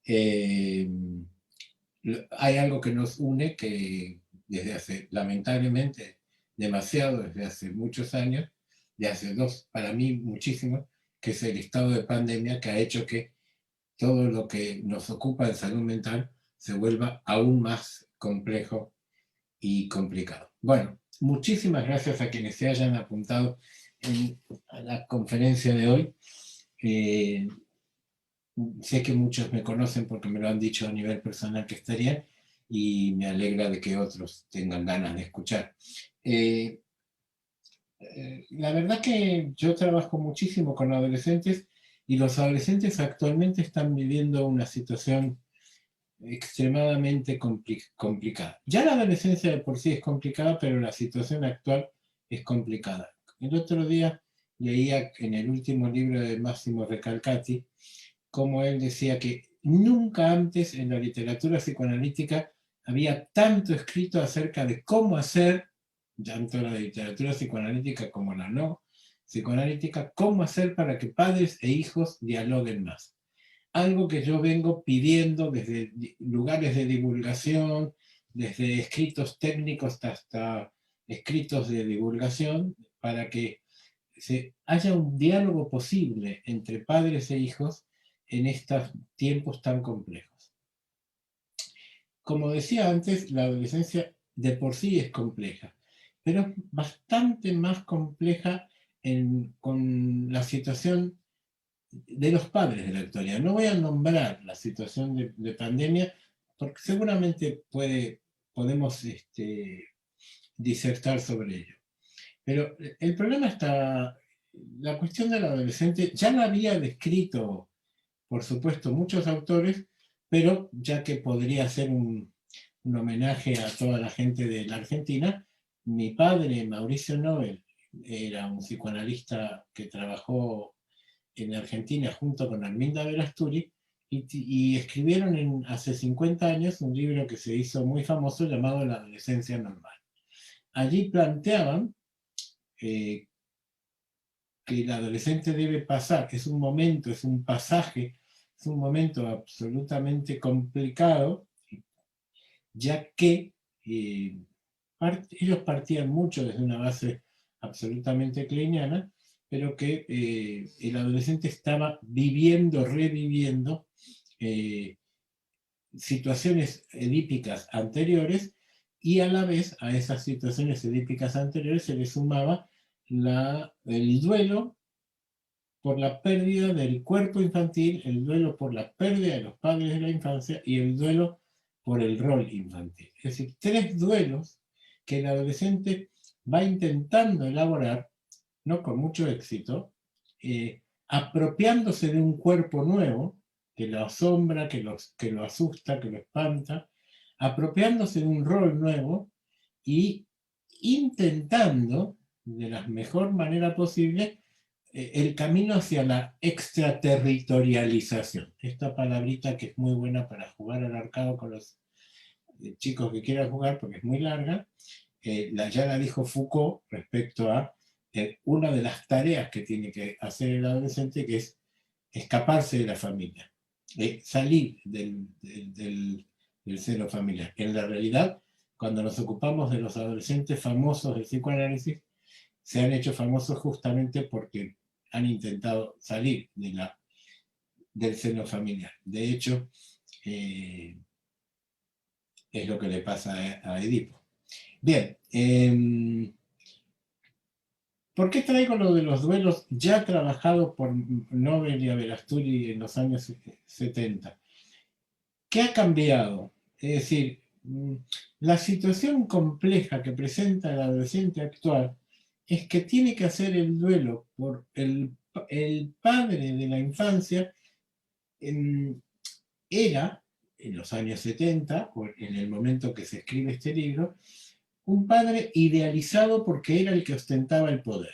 Eh, Hay algo que nos une que desde hace, lamentablemente, demasiado, desde hace muchos años, de hace dos, para mí muchísimo, que es el estado de pandemia que ha hecho que todo lo que nos ocupa en salud mental se vuelva aún más complejo y complicado. Bueno, muchísimas gracias a quienes se hayan apuntado a la conferencia de hoy. Eh, Sé que muchos me conocen porque me lo han dicho a nivel personal que estarían y me alegra de que otros tengan ganas de escuchar. Eh, la verdad que yo trabajo muchísimo con adolescentes y los adolescentes actualmente están viviendo una situación extremadamente complicada. Ya la adolescencia de por sí es complicada, pero la situación actual es complicada. El otro día leía en el último libro de Máximo Recalcati como él decía que nunca antes en la literatura psicoanalítica había tanto escrito acerca de cómo hacer, tanto la literatura psicoanalítica como la no psicoanalítica, cómo hacer para que padres e hijos dialoguen más. Algo que yo vengo pidiendo desde lugares de divulgación, desde escritos técnicos hasta escritos de divulgación, para que haya un diálogo posible entre padres e hijos en estos tiempos tan complejos. Como decía antes, la adolescencia de por sí es compleja, pero es bastante más compleja con la situación de los padres de la actualidad. No voy a nombrar la situación de pandemia porque seguramente podemos disertar sobre ello. Pero el problema está, la cuestión del adolescente ya la había descrito, por supuesto, muchos autores, pero ya que podría ser un homenaje a toda la gente de la Argentina, mi padre, Mauricio Nobel, era un psicoanalista que trabajó en Argentina junto con Arminda Verasturi y escribieron hace 50 años un libro que se hizo muy famoso llamado La adolescencia normal. Allí planteaban eh, que el adolescente debe pasar, es un momento, es un pasaje, es un momento absolutamente complicado, ya que eh, ellos partían mucho desde una base absolutamente kleiniana, pero que el adolescente estaba viviendo, reviviendo eh, situaciones edípicas anteriores y a la vez a esas situaciones edípicas anteriores se le sumaba el duelo por la pérdida del cuerpo infantil, el duelo por la pérdida de los padres de la infancia y el duelo por el rol infantil. Es decir, tres duelos que el adolescente va intentando elaborar, no con mucho éxito, apropiándose de un cuerpo nuevo que lo asombra, que lo asusta, que lo espanta, apropiándose de un rol nuevo y intentando, de la mejor manera posible, el camino hacia la extraterritorialización. Esta palabrita que es muy buena para jugar al arcado con los chicos que quieran jugar porque es muy larga, ya la dijo Foucault respecto a una de las tareas que tiene que hacer el adolescente, que es escaparse de la familia, salir del seno familiar. En la realidad, cuando nos ocupamos de los adolescentes famosos del psicoanálisis, se han hecho famosos justamente porque han intentado salir del seno familiar. De hecho, es lo que le pasa a Edipo. Bien, ¿por qué traigo lo de los duelos ya trabajado por Nobel y Averasturi en los años 70? ¿Qué ha cambiado? Es decir, la situación compleja que presenta el adolescente actual es que tiene que hacer el duelo por el padre de la infancia. Era, en los años 70, o en el momento que se escribe este libro, un padre idealizado porque era el que ostentaba el poder.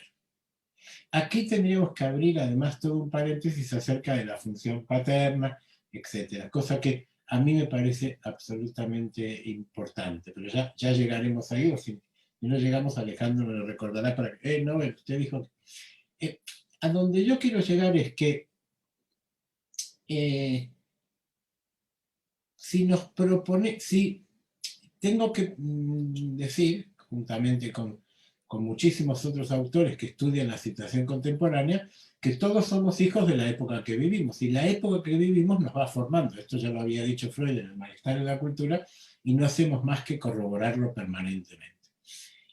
Aquí tendríamos que abrir además todo un paréntesis acerca de la función paterna, etcétera, cosa que a mí me parece absolutamente importante, pero ya llegaremos ahí, o si no llegamos, Alejandro me lo recordará para que, no, usted dijo, eh, a donde yo quiero llegar es que si tengo que decir, juntamente con muchísimos otros autores que estudian la situación contemporánea, que todos somos hijos de la época que vivimos, y la época que vivimos nos va formando. Esto ya lo había dicho Freud en El malestar de la cultura, y no hacemos más que corroborarlo permanentemente.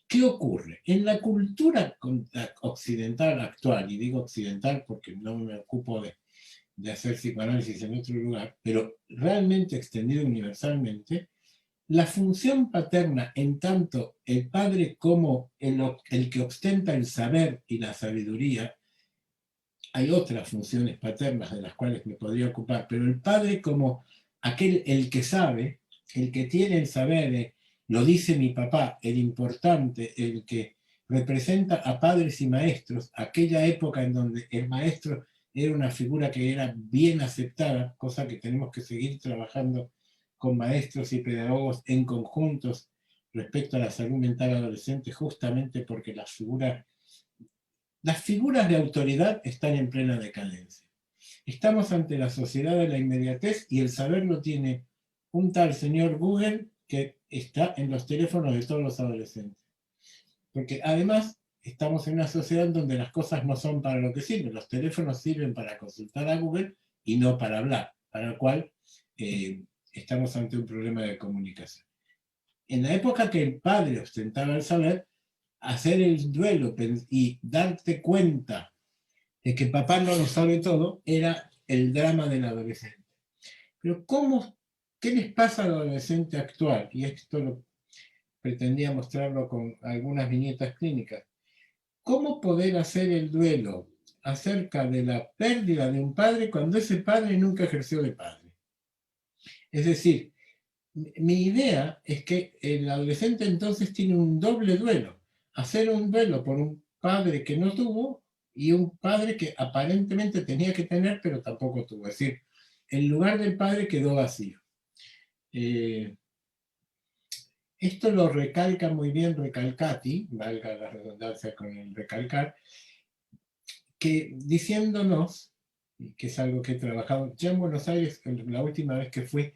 ¿Qué ocurre? En la cultura occidental actual, y digo occidental porque no me ocupo de hacer psicoanálisis en otro lugar, pero realmente extendido universalmente, la función paterna, en tanto el padre como el que ostenta el saber y la sabiduría, hay otras funciones paternas de las cuales me podría ocupar, pero el padre como el que sabe, el que tiene el saber, lo dice mi papá, el importante, el que representa a padres y maestros, aquella época en donde el maestro era una figura que era bien aceptada, cosa que tenemos que seguir trabajando con maestros y pedagogos en conjuntos respecto a la salud mental adolescente, justamente porque las figuras de autoridad están en plena decadencia. Estamos ante la sociedad de la inmediatez y el saber lo tiene un tal señor Google que está en los teléfonos de todos los adolescentes. Porque además estamos en una sociedad donde las cosas no son para lo que sirven. Los teléfonos sirven para consultar a Google y no para hablar, para lo cual estamos ante un problema de comunicación. En la época que el padre ostentaba el saber, hacer el duelo y darte cuenta de que papá no lo sabe todo era el drama del adolescente. Pero ¿qué les pasa al adolescente actual? Y esto lo pretendía mostrarlo con algunas viñetas clínicas. ¿Cómo poder hacer el duelo acerca de la pérdida de un padre cuando ese padre nunca ejerció de padre? Es decir, mi idea es que el adolescente entonces tiene un doble duelo. Hacer un duelo por un padre que no tuvo y un padre que aparentemente tenía que tener, pero tampoco tuvo. Es decir, el lugar del padre quedó vacío. Esto lo recalca muy bien Recalcati, valga la redundancia con el recalcar, que diciéndonos, que es algo que he trabajado ya en Buenos Aires, la última vez que fui,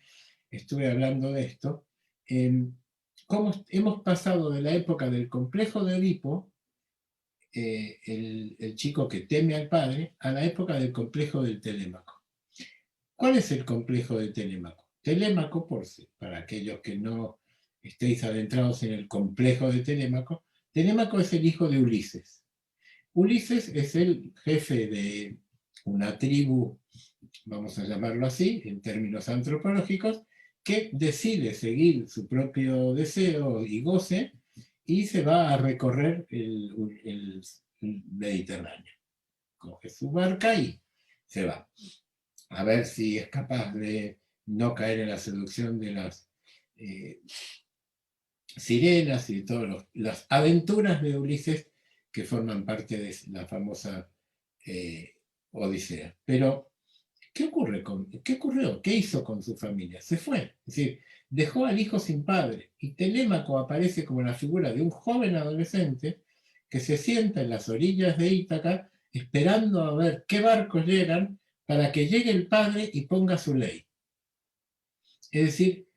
estuve hablando de esto, cómo hemos pasado de la época del complejo de Edipo, el chico que teme al padre, a la época del complejo del Telémaco. ¿Cuál es el complejo de Telémaco? Telémaco, para aquellos que no estéis adentrados en el complejo de Telémaco, Telémaco es el hijo de Ulises. Ulises es el jefe de una tribu, vamos a llamarlo así, en términos antropológicos, que decide seguir su propio deseo y goce y se va a recorrer el Mediterráneo. Coge su barca y se va. A ver si es capaz de no caer en la seducción de las sirenas y de todas las aventuras de Ulises que forman parte de la famosa Odisea. Pero ¿qué ocurrió? ¿Qué hizo con su familia? Se fue. Es decir, dejó al hijo sin padre. Y Telémaco aparece como la figura de un joven adolescente que se sienta en las orillas de Ítaca esperando a ver qué barcos llegan para que llegue el padre y ponga su ley. Es decir,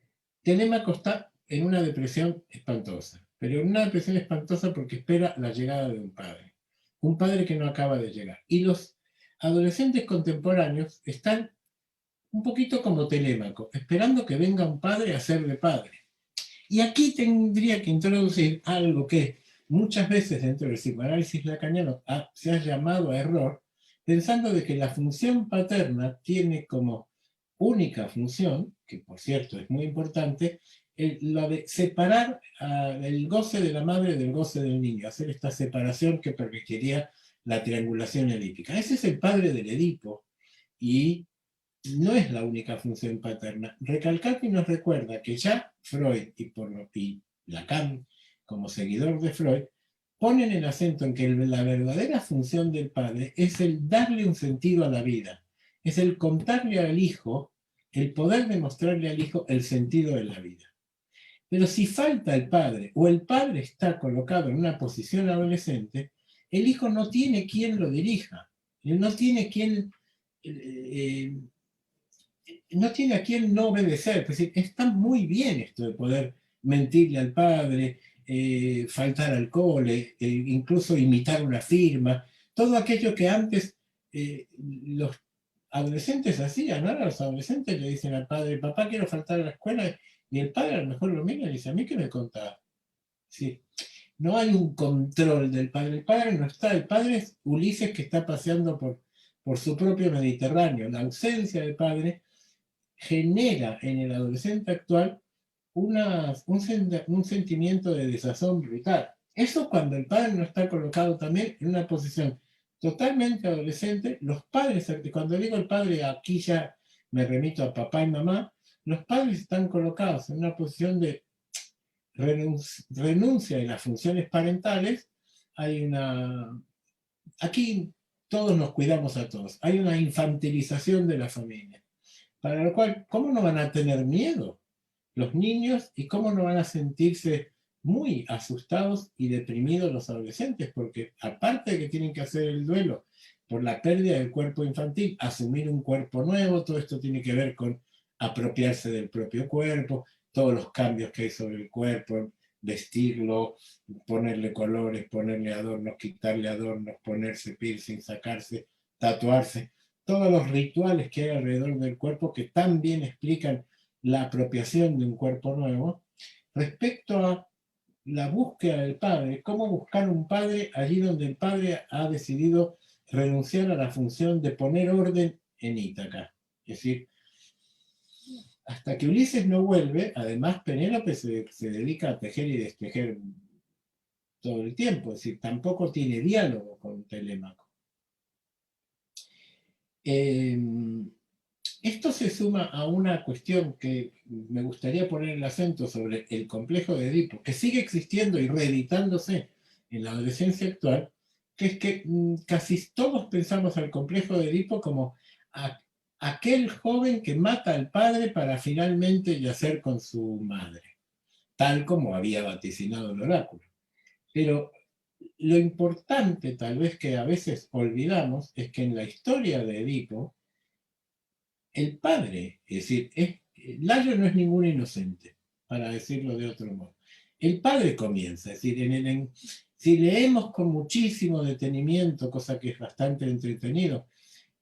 Telémaco está en una depresión espantosa, pero en una depresión espantosa porque espera la llegada de un padre que no acaba de llegar. Y los adolescentes contemporáneos están un poquito como Telémaco, esperando que venga un padre a ser de padre. Y aquí tendría que introducir algo que muchas veces dentro del psicoanálisis lacaniano se ha llamado a error, pensando de que la función paterna tiene como única función, que por cierto es muy importante, la de separar el goce de la madre del goce del niño, hacer esta separación que permitiría la triangulación edípica. Ese es el padre del Edipo y no es la única función paterna. Recalcati nos recuerda que ya Freud y Lacan, como seguidor de Freud, ponen el acento en que la verdadera función del padre es el darle un sentido a la vida, es el contarle al hijo, el poder demostrarle al hijo el sentido de la vida. Pero si falta el padre o el padre está colocado en una posición adolescente, el hijo no tiene quien lo dirija, no tiene quien no tiene a quién no obedecer. Es decir, está muy bien esto de poder mentirle al padre, faltar al cole, incluso imitar una firma, todo aquello que antes los adolescentes hacían. Ahora los adolescentes le dicen al padre, papá, quiero faltar a la escuela, y el padre a lo mejor lo mira y dice, ¿a mí qué me contaba? Sí. No hay un control del padre. El padre no está. El padre es Ulises que está paseando por su propio Mediterráneo. La ausencia del padre genera en el adolescente actual un sentimiento de desazón brutal. Eso cuando el padre no está colocado también en una posición totalmente adolescente. Los padres, cuando digo el padre, aquí ya me remito a papá y mamá, los padres están colocados en una posición de renuncia de las funciones parentales. Hay una... Aquí todos nos cuidamos a todos. Hay una infantilización de la familia. Para lo cual, ¿cómo no van a tener miedo los niños y cómo no van a sentirse muy asustados y deprimidos los adolescentes? Porque aparte de que tienen que hacer el duelo por la pérdida del cuerpo infantil, asumir un cuerpo nuevo, todo esto tiene que ver con apropiarse del propio cuerpo, todos los cambios que hay sobre el cuerpo, vestirlo, ponerle colores, ponerle adornos, quitarle adornos, ponerse piercing, sacarse, tatuarse, todos los rituales que hay alrededor del cuerpo que también explican la apropiación de un cuerpo nuevo. Respecto a la búsqueda del padre, cómo buscar un padre allí donde el padre ha decidido renunciar a la función de poner orden en Ítaca. Es decir, hasta que Ulises no vuelve, además Penélope se dedica a tejer y destejer todo el tiempo, es decir, tampoco tiene diálogo con Telémaco. Eh, Esto se suma a una cuestión que me gustaría poner el acento sobre el complejo de Edipo, que sigue existiendo y reeditándose en la adolescencia actual, que es que casi todos pensamos al complejo de Edipo como aquel joven que mata al padre para finalmente yacer con su madre, tal como había vaticinado el oráculo. Pero lo importante, tal vez que a veces olvidamos, es que en la historia de Edipo, el padre, es decir, Layo no es ningún inocente, para decirlo de otro modo. El padre comienza, es decir, si leemos con muchísimo detenimiento, cosa que es bastante entretenido,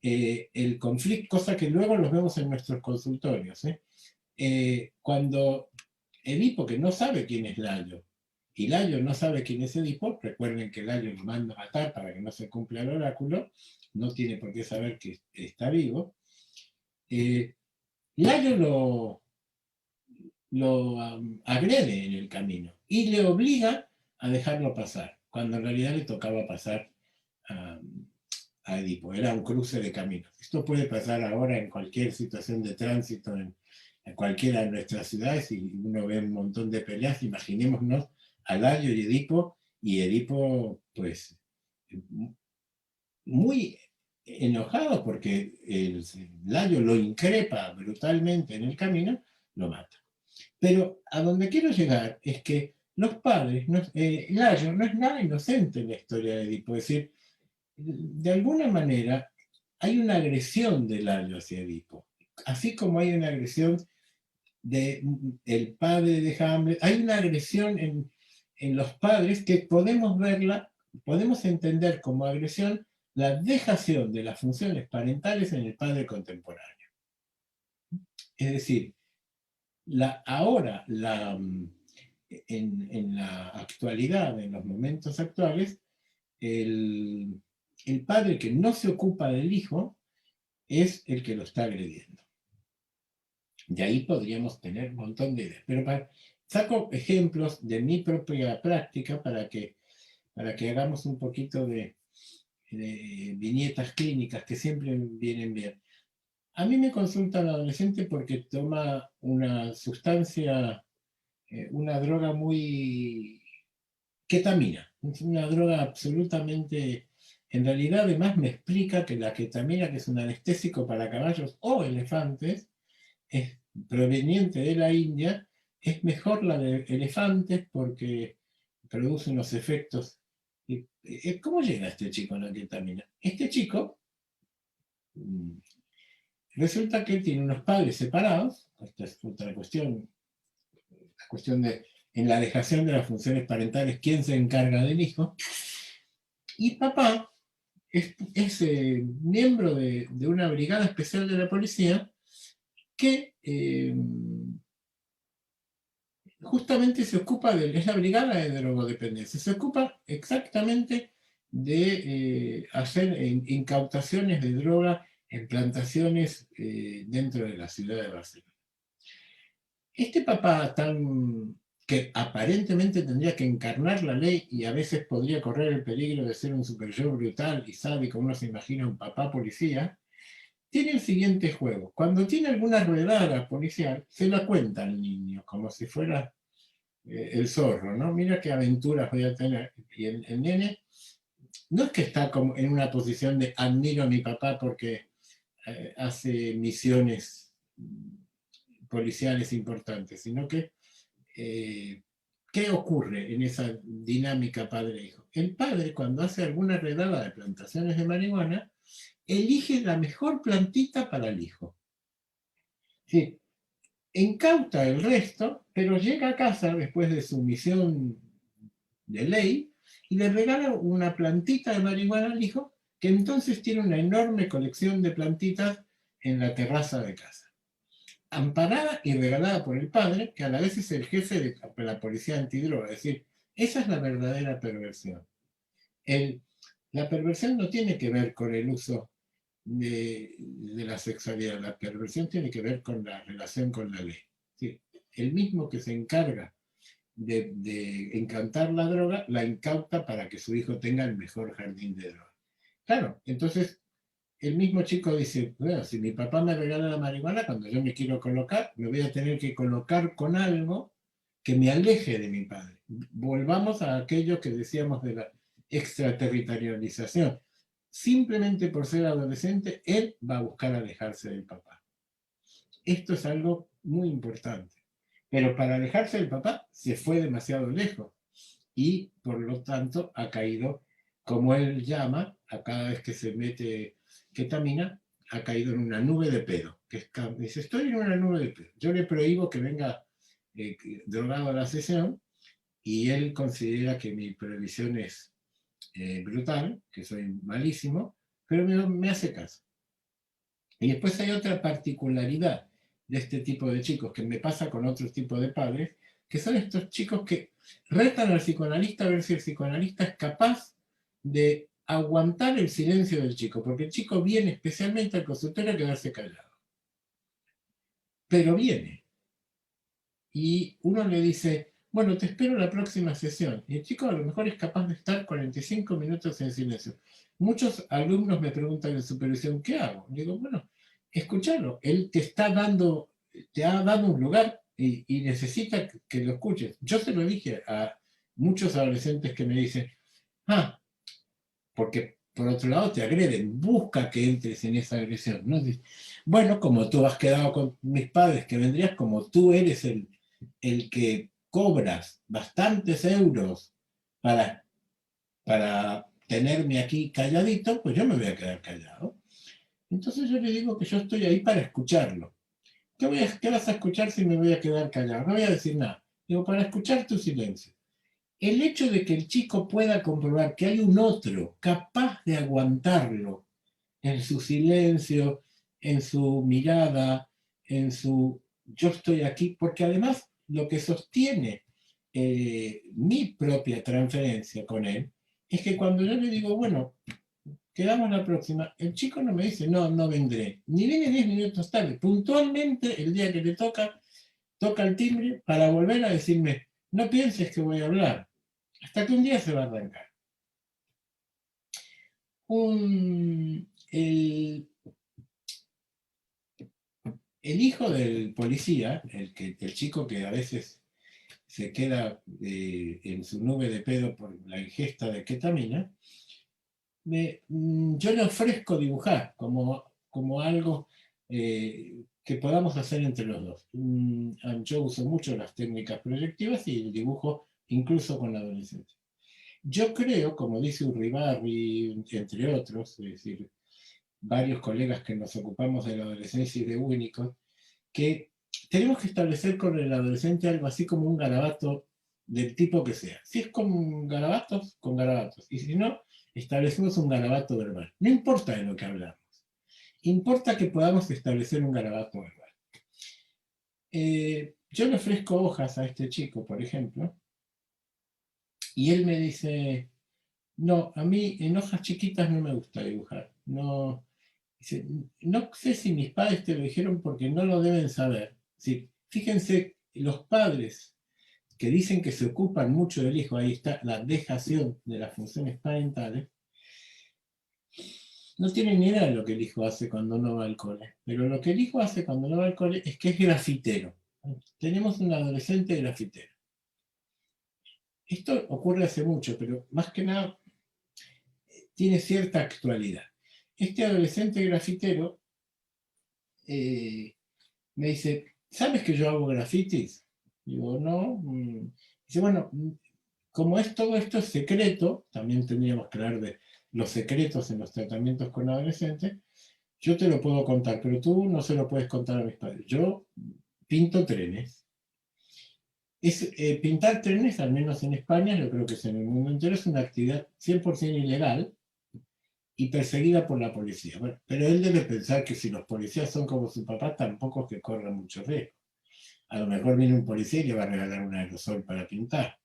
el conflicto, cosa que luego los vemos en nuestros consultorios, cuando Edipo, que no sabe quién es Layo, y Layo no sabe quién es Edipo, recuerden que Layo lo manda a matar para que no se cumpla el oráculo, no tiene por qué saber que está vivo. Layo lo agrede en el camino y le obliga a dejarlo pasar, cuando en realidad le tocaba pasar a, a Edipo. Era un cruce de caminos. Esto puede pasar ahora en cualquier situación de tránsito en cualquiera de nuestras ciudades y uno ve un montón de peleas. Imaginémonos a Layo y Edipo pues muy enojado porque el Layo lo increpa brutalmente en el camino, lo mata. Pero a donde quiero llegar es que los padres, Layo no es nada inocente en la historia de Edipo. Es decir, de alguna manera hay una agresión de Layo hacia Edipo. Así como hay una agresión del padre de Hamlet, hay una agresión en los padres que podemos verla, podemos entender como agresión la dejación de las funciones parentales en el padre contemporáneo. Es decir, ahora, en la actualidad, en los momentos actuales, el padre que no se ocupa del hijo es el que lo está agrediendo. De ahí podríamos tener un montón de ideas. Pero saco ejemplos de mi propia práctica para que hagamos un poquito de viñetas clínicas que siempre vienen bien. A mí me consulta un adolescente porque toma una sustancia, una droga muy ketamina, una droga absolutamente, en realidad además me explica que la ketamina, que es un anestésico para caballos o elefantes, es proveniente de la India, es mejor la de elefantes porque produce unos efectos. ¿Cómo llega este chico a la ketamina? Este chico resulta que él tiene unos padres separados, esta es otra cuestión, la cuestión de, en la dejación de las funciones parentales, quién se encarga del hijo, y papá es miembro de una brigada especial de la policía que justamente se ocupa es la brigada de drogodependencia, se ocupa exactamente de hacer incautaciones de droga en plantaciones dentro de la ciudad de Barcelona. Este papá que aparentemente tendría que encarnar la ley y a veces podría correr el peligro de ser un superyo brutal y sádico, uno se imagina un papá policía, tiene el siguiente juego. Cuando tiene alguna redada policial, se la cuenta al niño, como si fuera el zorro, ¿no? Mira qué aventuras voy a tener. Y el nene no es que está como en una posición de admiro a mi papá porque hace misiones policiales importantes, sino que ¿qué ocurre en esa dinámica padre-hijo? El padre, cuando hace alguna redada de plantaciones de marihuana, elige la mejor plantita para el hijo. Sí, incauta el resto, pero llega a casa después de su misión de ley y le regala una plantita de marihuana al hijo, que entonces tiene una enorme colección de plantitas en la terraza de casa. Amparada y regalada por el padre, que a la vez es el jefe de la policía antidroga. Es decir, esa es la verdadera perversión. El, la perversión no tiene que ver con el uso de la sexualidad, la perversión tiene que ver con la relación con la ley. ¿Sí? El mismo que se encarga de encantar la droga, la incauta para que su hijo tenga el mejor jardín de droga. Claro, entonces el mismo chico dice, bueno, si mi papá me regala la marihuana, cuando yo me quiero colocar, me voy a tener que colocar con algo que me aleje de mi padre. Volvamos a aquello que decíamos de la extraterritorialización. Simplemente por ser adolescente, él va a buscar alejarse del papá. Esto es algo muy importante. Pero para alejarse del papá, se fue demasiado lejos y por lo tanto ha caído, como él llama, a cada vez que se mete ketamina, ha caído en una nube de pedo. Dice, estoy en una nube de pedo. Yo le prohíbo que venga drogado a la sesión y él considera que mi prohibición es brutal, que soy malísimo, pero me hace caso. Y después hay otra particularidad de este tipo de chicos que me pasa con otros tipos de padres, que son estos chicos que retan al psicoanalista a ver si el psicoanalista es capaz de aguantar el silencio del chico, porque el chico viene especialmente al consultorio a quedarse callado. Pero viene. Y uno le dice, bueno, te espero la próxima sesión. Y el chico a lo mejor es capaz de estar 45 minutos en silencio. Muchos alumnos me preguntan en supervisión, ¿qué hago? Le digo, bueno, escúchalo. Él te ha dado un lugar y necesita que lo escuches. Yo se lo dije a muchos adolescentes que me dicen, porque por otro lado te agreden, busca que entres en esa agresión. ¿No? Bueno, como tú has quedado con mis padres, que vendrías como tú eres el que cobras bastantes euros para tenerme aquí calladito, pues yo me voy a quedar callado. Entonces yo le digo que yo estoy ahí para escucharlo. ¿Qué vas a escuchar si me voy a quedar callado? No voy a decir nada. Digo, para escuchar tu silencio. El hecho de que el chico pueda comprobar que hay un otro capaz de aguantarlo en su silencio, en su mirada, en su yo estoy aquí, porque además lo que sostiene mi propia transferencia con él es que cuando yo le digo, bueno, quedamos la próxima, el chico no me dice, no, no vendré, ni viene 10 minutos tarde, puntualmente el día que le toca el timbre para volver a decirme, no pienses que voy a hablar, hasta que un día se va a arrancar. El hijo del policía, el chico que a veces se queda en su nube de pedo por la ingesta de ketamina, yo le ofrezco dibujar como algo que podamos hacer entre los dos. Yo uso mucho las técnicas proyectivas y el dibujo incluso con la adolescencia. Yo creo, como dice Urribarri, entre otros, es decir, varios colegas que nos ocupamos de la adolescencia y de Winnicott, que tenemos que establecer con el adolescente algo así como un garabato del tipo que sea. Si es con garabatos, con garabatos. Y si no, establecemos un garabato verbal. No importa de lo que hablamos. Importa que podamos establecer un garabato verbal. Yo le ofrezco hojas a este chico, por ejemplo, y él me dice, no, a mí en hojas chiquitas no me gusta dibujar. No, dice, no sé si mis padres te lo dijeron porque no lo deben saber. Sí, fíjense, los padres que dicen que se ocupan mucho del hijo, ahí está la dejación de las funciones parentales, no tienen ni idea de lo que el hijo hace cuando no va al cole. Pero lo que el hijo hace cuando no va al cole es que es grafitero. Tenemos un adolescente grafitero. Esto ocurre hace mucho, pero más que nada tiene cierta actualidad. Este adolescente grafitero me dice, ¿sabes que yo hago grafitis? Digo, no. Dice, bueno, como es todo esto es secreto, también tendríamos que hablar de los secretos en los tratamientos con adolescentes, yo te lo puedo contar, pero tú no se lo puedes contar a mis padres. Yo pinto trenes. Pintar trenes, al menos en España, yo creo que es en el mundo entero, es una actividad 100% ilegal y perseguida por la policía. Bueno, pero él debe pensar que si los policías son como su papá, tampoco es que corran mucho riesgo. A lo mejor viene un policía y le va a regalar un aerosol para pintar.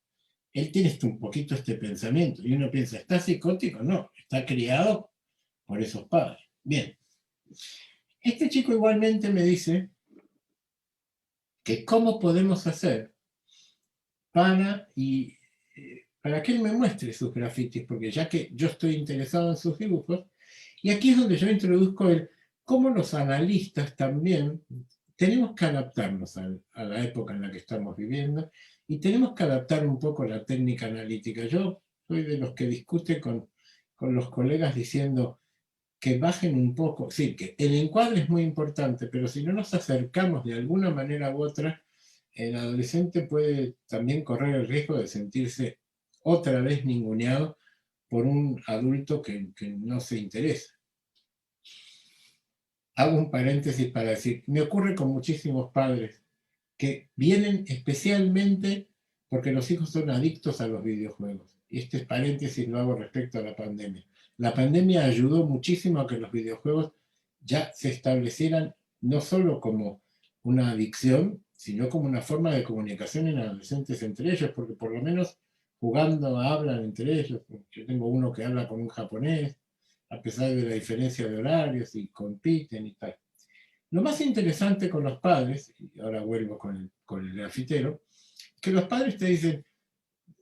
Él tiene un poquito este pensamiento y uno piensa, ¿está psicótico? No, está criado por esos padres. Bien, este chico igualmente me dice que cómo podemos hacer para que él me muestre sus grafitis, porque ya que yo estoy interesado en sus dibujos, y aquí es donde yo introduzco el cómo los analistas también tenemos que adaptarnos a la época en la que estamos viviendo y tenemos que adaptar un poco la técnica analítica. Yo soy de los que discute con los colegas diciendo que bajen un poco, sí, que el encuadre es muy importante, pero si no nos acercamos de alguna manera u otra, el adolescente puede también correr el riesgo de sentirse otra vez ninguneado por un adulto que no se interesa. Hago un paréntesis para decir, me ocurre con muchísimos padres que vienen especialmente porque los hijos son adictos a los videojuegos. Y este paréntesis lo hago respecto a la pandemia. La pandemia ayudó muchísimo a que los videojuegos ya se establecieran no solo como una adicción, sino como una forma de comunicación en adolescentes entre ellos, porque por lo menos jugando hablan entre ellos. Yo tengo uno que habla con un japonés, a pesar de la diferencia de horarios, y compiten y tal. Lo más interesante con los padres, y ahora vuelvo con el grafitero, que los padres te dicen,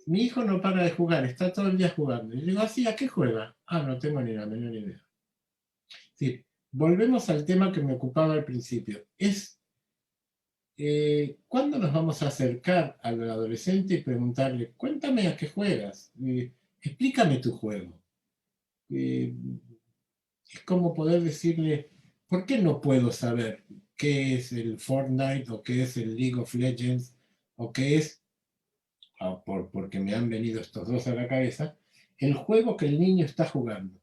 mi hijo no para de jugar, está todo el día jugando. Y yo digo, ¿así a qué juega? Ah, no tengo ni la menor idea. Sí, volvemos al tema que me ocupaba al principio. ¿Cuándo nos vamos a acercar al adolescente y preguntarle, cuéntame a qué juegas? Explícame tu juego. Eh, es como poder decirle, ¿por qué no puedo saber qué es el Fortnite o qué es el League of Legends o qué es, porque me han venido estos dos a la cabeza, el juego que el niño está jugando?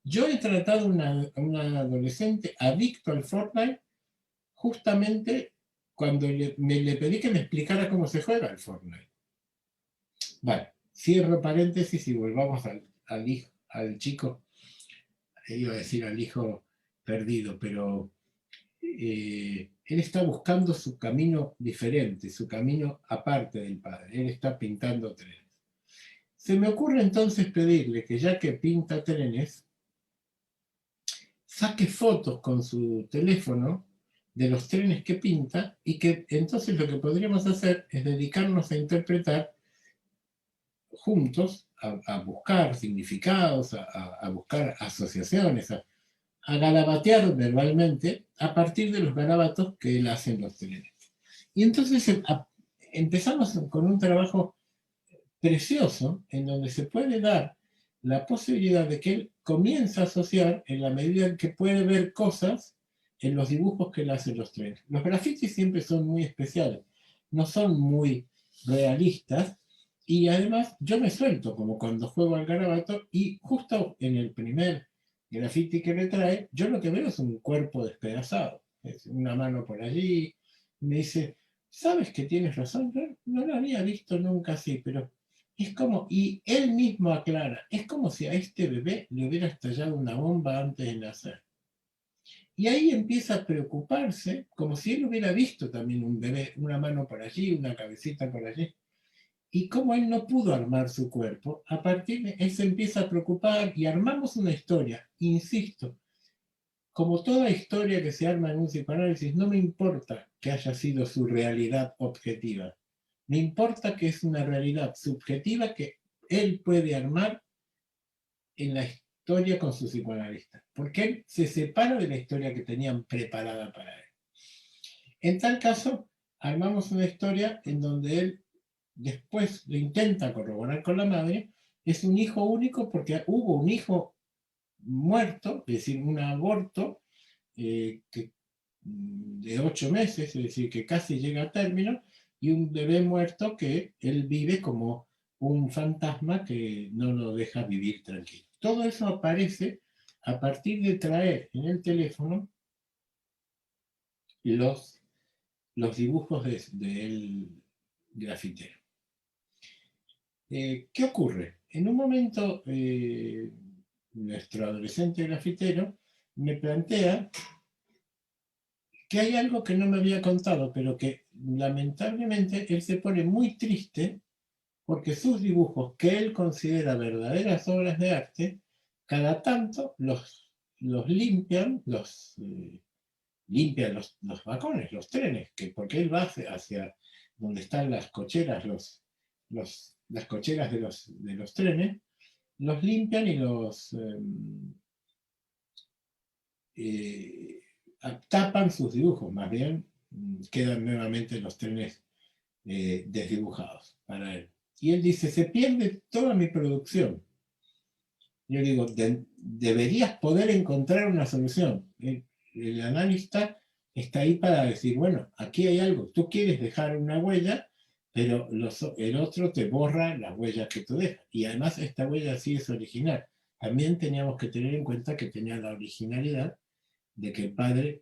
Yo he tratado a una adolescente adicto al Fortnite justamente cuando le pedí que me explicara cómo se juega el Fortnite. Vale, cierro paréntesis y volvamos al chico, iba a decir al hijo perdido, pero él está buscando su camino diferente, su camino aparte del padre. Él está pintando trenes. Se me ocurre entonces pedirle que ya que pinta trenes, saque fotos con su teléfono de los trenes que pinta y que entonces lo que podríamos hacer es dedicarnos a interpretar juntos, a buscar significados, a buscar asociaciones, a garabatear verbalmente a partir de los garabatos que él hace en los trenes. Y entonces empezamos con un trabajo precioso en donde se puede dar la posibilidad de que él comienza a asociar en la medida en que puede ver cosas en los dibujos que él hace en los trenes. Los grafitis siempre son muy especiales, no son muy realistas, y además yo me suelto como cuando juego al garabato y justo en el primer graffiti que me trae, yo lo que veo es un cuerpo despedazado, es una mano por allí, me dice, ¿sabes que tienes razón? Yo no lo había visto nunca así, pero es como, y él mismo aclara, es como si a este bebé le hubiera estallado una bomba antes de nacer. Y ahí empieza a preocuparse, como si él hubiera visto también un bebé, una mano por allí, una cabecita por allí. Y como él no pudo armar su cuerpo, a partir de él se empieza a preocupar y armamos una historia, insisto, como toda historia que se arma en un psicoanálisis, no me importa que haya sido su realidad objetiva, me importa que es una realidad subjetiva que él puede armar en la historia con su psicoanalista, porque él se separa de la historia que tenían preparada para él. En tal caso, armamos una historia en donde él después lo intenta corroborar con la madre, es un hijo único porque hubo un hijo muerto, es decir, un aborto de 8 meses, es decir, que casi llega a término, y un bebé muerto que él vive como un fantasma que no lo deja vivir tranquilo. Todo eso aparece a partir de traer en el teléfono los, los dibujos del grafitero. ¿Qué ocurre? En un momento, nuestro adolescente grafitero me plantea que hay algo que no me había contado, pero que lamentablemente él se pone muy triste porque sus dibujos, que él considera verdaderas obras de arte, cada tanto los limpian los vagones, los trenes, porque él va hacia donde están las cocheras, las cocheras de los trenes, los limpian y eh, tapan sus dibujos, más bien quedan nuevamente los trenes desdibujados para él. Y él dice, se pierde toda mi producción. Yo digo, deberías poder encontrar una solución. El analista está ahí para decir, bueno, aquí hay algo, tú quieres dejar una huella, pero el otro te borra las huellas que tú dejas. Y además esta huella sí es original. También teníamos que tener en cuenta que tenía la originalidad de que el padre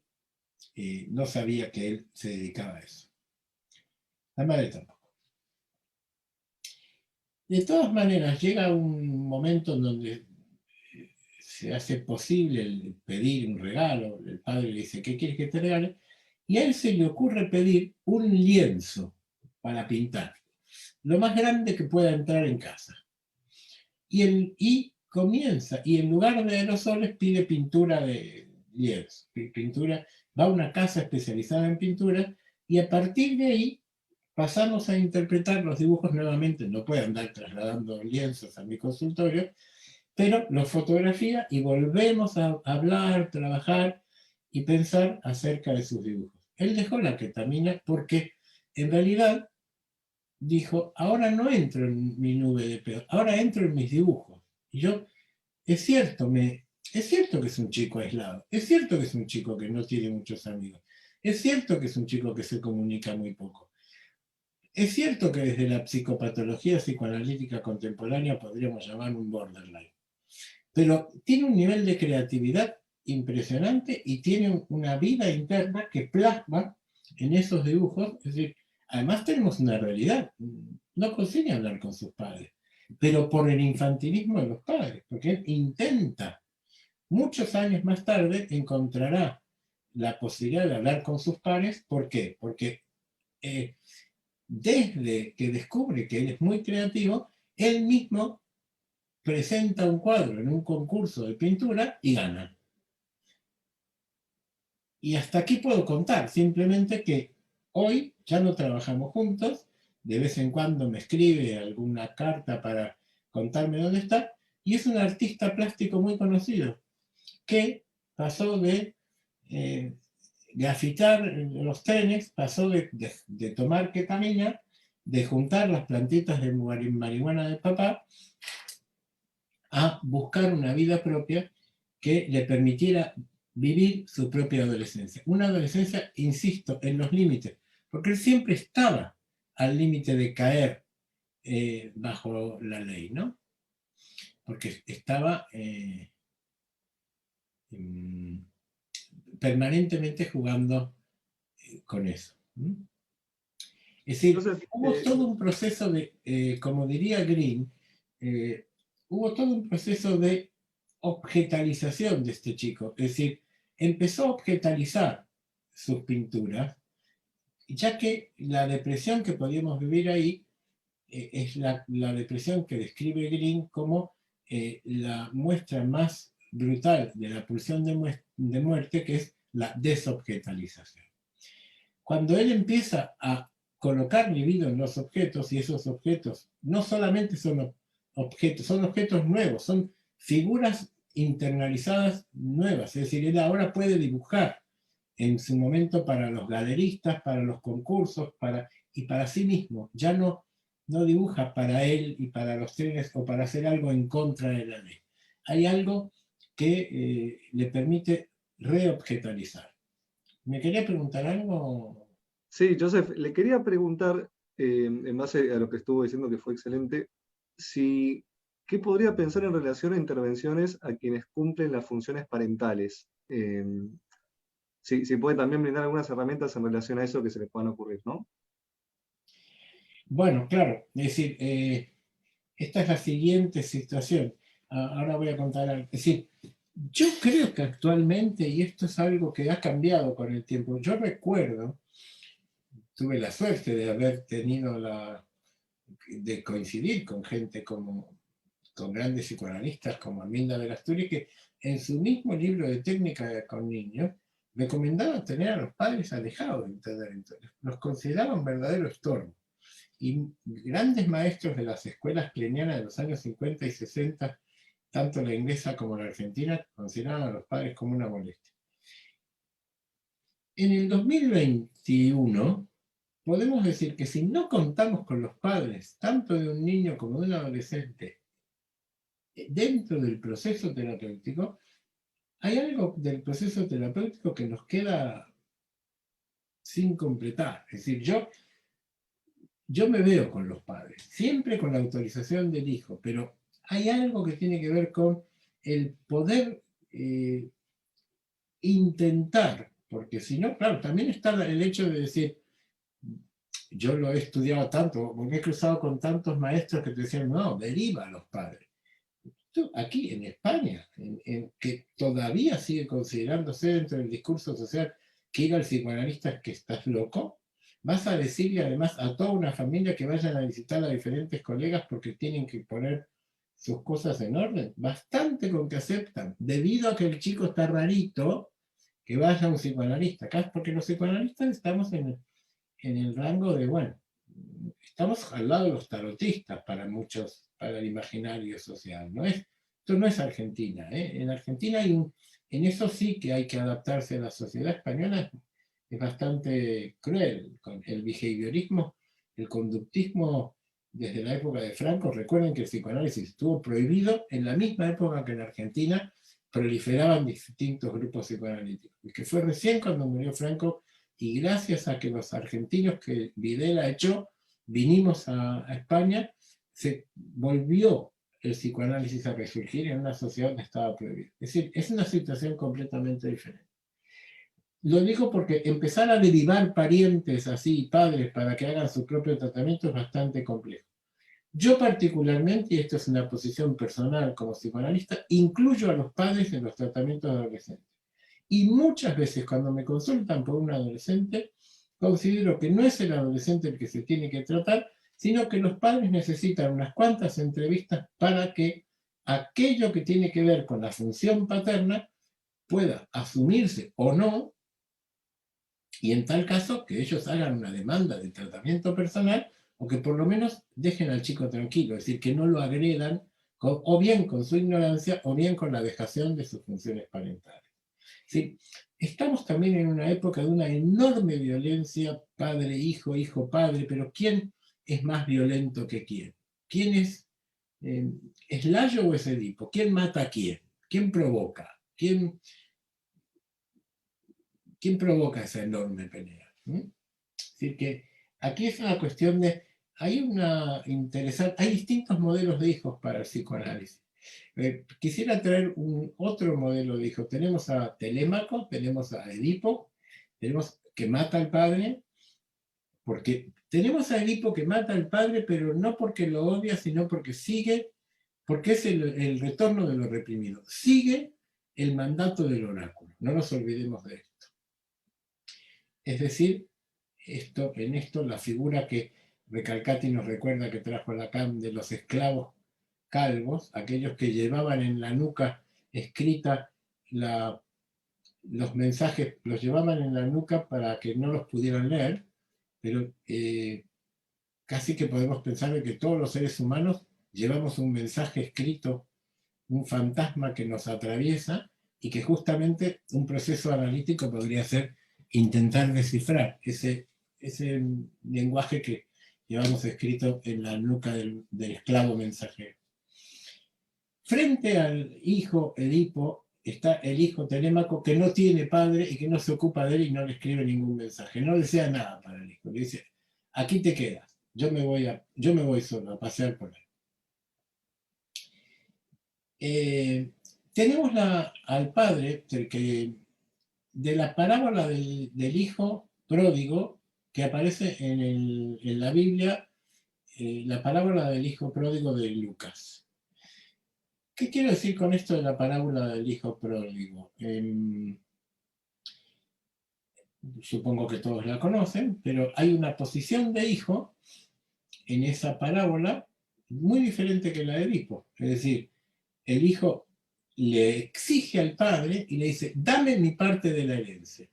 no sabía que él se dedicaba a eso. La madre tampoco. De todas maneras, llega un momento en donde se hace posible el pedir un regalo, el padre le dice, ¿qué quieres que te regale? Y a él se le ocurre pedir un lienzo para pintar, lo más grande que pueda entrar en casa. Y comienza, y en lugar de aerosoles pide pintura de lienzo, pintura, va a una casa especializada en pintura, y a partir de ahí pasamos a interpretar los dibujos nuevamente, no puedo andar trasladando lienzos a mi consultorio, pero los fotografía y volvemos a hablar, trabajar y pensar acerca de sus dibujos. Él dejó la ketamina porque en realidad dijo, ahora no entro en mi nube de pedo, ahora entro en mis dibujos. Y yo, es cierto que es un chico aislado, es cierto que es un chico que no tiene muchos amigos, es cierto que es un chico que se comunica muy poco. Es cierto que desde la psicopatología psicoanalítica contemporánea podríamos llamar un borderline, pero tiene un nivel de creatividad impresionante y tiene una vida interna que plasma en esos dibujos. Es decir, además tenemos una realidad, no consigue hablar con sus padres, pero por el infantilismo de los padres, porque él intenta, muchos años más tarde, encontrará la posibilidad de hablar con sus padres. ¿Por qué? Porque desde que descubre que él es muy creativo, él mismo presenta un cuadro en un concurso de pintura y gana. Y hasta aquí puedo contar, simplemente que hoy ya no trabajamos juntos, de vez en cuando me escribe alguna carta para contarme dónde está, y es un artista plástico muy conocido, que pasó de grafitar los trenes, pasó de tomar ketamina, de juntar las plantitas de marihuana de papá, a buscar una vida propia que le permitiera vivir su propia adolescencia. Una adolescencia, insisto, en los límites, porque él siempre estaba al límite de caer bajo la ley, ¿no? Porque estaba mm, permanentemente jugando con eso. Es decir, Entonces, hubo todo un proceso de, como diría Green, eh, hubo todo un proceso de objetalización de este chico. Es decir, empezó a objetalizar sus pinturas, ya que la depresión que podíamos vivir ahí es la depresión que describe Green como la muestra más brutal de la pulsión de muerte, que es la desobjetalización. Cuando él empieza a colocar libido en los objetos, y esos objetos no solamente son objetos, son objetos nuevos, son figuras internalizadas nuevas, es decir, él ahora puede dibujar en su momento para los galeristas, para los concursos, y para sí mismo, ya no dibuja para él y para los trenes o para hacer algo en contra de la ley. Hay algo que le permite reobjetalizar. ¿Me quería preguntar algo? sí, Joseph, le quería preguntar, en base a lo que estuvo diciendo que fue excelente, si qué podría pensar en relación a intervenciones a quienes cumplen las funciones parentales. Si puede también brindar algunas herramientas en relación a eso que se les puedan ocurrir, ¿no? Bueno, claro, es decir, esta es la siguiente situación. Ahora voy a contar algo. Es decir, yo creo que actualmente, y esto es algo que ha cambiado con el tiempo, yo recuerdo, tuve la suerte de haber tenido de coincidir con gente con grandes psicoanalistas como Arminda Verasturi, que en su mismo libro de técnica con niños recomendaba tener a los padres alejados de Internet. Los consideraban verdadero estorbo. Y grandes maestros de las escuelas plenianas de los años 50 y 60, tanto la inglesa como la argentina, consideraban a los padres como una molestia. En el 2021 podemos decir que si no contamos con los padres, tanto de un niño como de un adolescente, dentro del proceso terapéutico, hay algo del proceso terapéutico que nos queda sin completar. Es decir, yo me veo con los padres, siempre con la autorización del hijo, pero hay algo que tiene que ver con el poder intentar, porque si no, claro, también está el hecho de decir, yo lo he estudiado tanto, porque he cruzado con tantos maestros que te decían, no, deriva a los padres. Aquí en España, que todavía sigue considerándose dentro del discurso social que ir al psicoanalista es que estás loco, vas a decirle además a toda una familia que vayan a visitar a diferentes colegas porque tienen que poner sus cosas en orden. Bastante con que aceptan, debido a que el chico está rarito, que vaya a un psicoanalista. Acá, porque los psicoanalistas estamos en el rango de, bueno, estamos al lado de los tarotistas para muchos, para el imaginario social. Esto no es Argentina. En Argentina en eso sí que hay que adaptarse a la sociedad española, es bastante cruel. Con el behaviorismo, el conductismo desde la época de Franco, recuerden que el psicoanálisis estuvo prohibido en la misma época que en Argentina proliferaban distintos grupos psicoanalíticos. Y que fue recién cuando murió Franco y gracias a que los argentinos que Videla echó, vinimos a España, se volvió el psicoanálisis a resurgir en una sociedad que estaba prohibida. Es decir, es una situación completamente diferente. Lo digo porque empezar a derivar parientes así, padres, para que hagan su propio tratamiento es bastante complejo. Yo particularmente, y esto es una posición personal como psicoanalista, incluyo a los padres en los tratamientos de adolescentes. Y muchas veces cuando me consultan por un adolescente, considero que no es el adolescente el que se tiene que tratar, sino que los padres necesitan unas cuantas entrevistas para que aquello que tiene que ver con la función paterna pueda asumirse o no, y en tal caso que ellos hagan una demanda de tratamiento personal o que por lo menos dejen al chico tranquilo, es decir, que no lo agredan o bien con su ignorancia o bien con la dejación de sus funciones parentales. ¿Sí? Estamos también en una época de una enorme violencia padre-hijo, hijo-padre, pero ¿quién es más violento que quién? ¿Quién es Layo o es Edipo? ¿Quién mata a quién? ¿Quién provoca? ¿Quién provoca esa enorme pelea? ¿Mm? Es decir, que aquí es una cuestión de, hay distintos modelos de hijos para el psicoanálisis. Quisiera traer otro modelo de hijo. Tenemos a Telémaco, tenemos a Edipo, tenemos que mata al padre, porque tenemos a Edipo que mata al padre, pero no porque lo odia, sino porque sigue, porque es el retorno de lo reprimido. Sigue el mandato del oráculo. No nos olvidemos de esto. Es decir, en esto la figura que Recalcati nos recuerda que trajo Lacan de los esclavos calvos, aquellos que llevaban en la nuca escrita los mensajes, los llevaban en la nuca para que no los pudieran leer, pero casi que podemos pensar de que todos los seres humanos llevamos un mensaje escrito, un fantasma que nos atraviesa y que justamente un proceso analítico podría ser intentar descifrar ese lenguaje que llevamos escrito en la nuca del esclavo mensajero. Frente al hijo Edipo está el hijo Telémaco que no tiene padre y que no se ocupa de él y no le escribe ningún mensaje. No desea nada para el hijo. Le dice, aquí te quedas, yo me voy solo a pasear por ahí. Tenemos al padre de la parábola del hijo pródigo que aparece en la Biblia, la parábola del hijo pródigo de Lucas. ¿Qué quiero decir con esto de la parábola del hijo pródigo? Supongo que todos la conocen, pero hay una posición de hijo en esa parábola muy diferente que la de Edipo. Es decir, el hijo le exige al padre y le dice, dame mi parte de la herencia.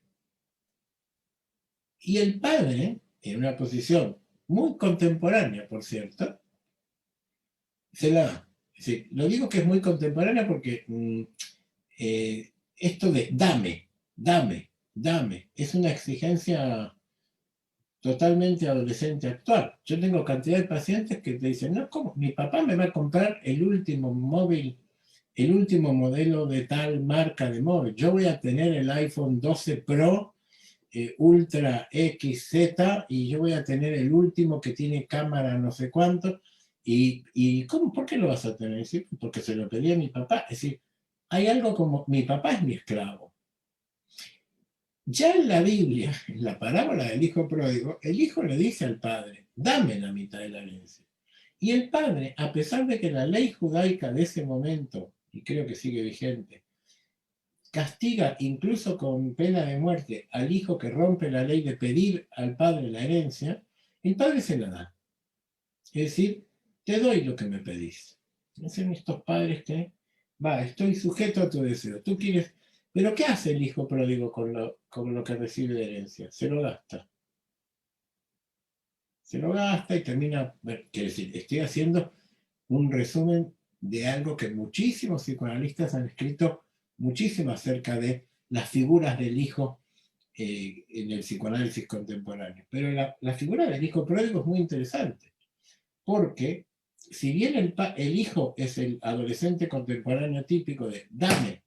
Y el padre, en una posición muy contemporánea, por cierto, se la da. Es decir, lo digo que es muy contemporánea porque esto de dame, es una exigencia totalmente adolescente actual. Yo tengo cantidad de pacientes que te dicen, no, ¿cómo? Mi papá me va a comprar el último móvil, el último modelo de tal marca de móvil. Yo voy a tener el iPhone 12 Pro Ultra XZ y yo voy a tener el último que tiene cámara no sé cuánto. ¿Y cómo? ¿Por qué lo vas a tener? ¿Sí? Porque se lo pedí a mi papá. Es decir, hay algo como, mi papá es mi esclavo. Ya en la Biblia, en la parábola del hijo pródigo, el hijo le dice al padre, dame la mitad de la herencia. Y el padre, a pesar de que la ley judaica de ese momento, y creo que sigue vigente, castiga incluso con pena de muerte al hijo que rompe la ley de pedir al padre la herencia, el padre se la da. Es decir, te doy lo que me pedís. Son estos padres que, estoy sujeto a tu deseo. Tú quieres, pero ¿qué hace el hijo pródigo con lo que recibe de herencia? Se lo gasta. Se lo gasta y termina, quiero decir, estoy haciendo un resumen de algo que muchísimos psicoanalistas han escrito muchísimo acerca de las figuras del hijo en el psicoanálisis contemporáneo. Pero la figura del hijo pródigo es muy interesante, porque si bien el hijo es el adolescente contemporáneo típico de dame,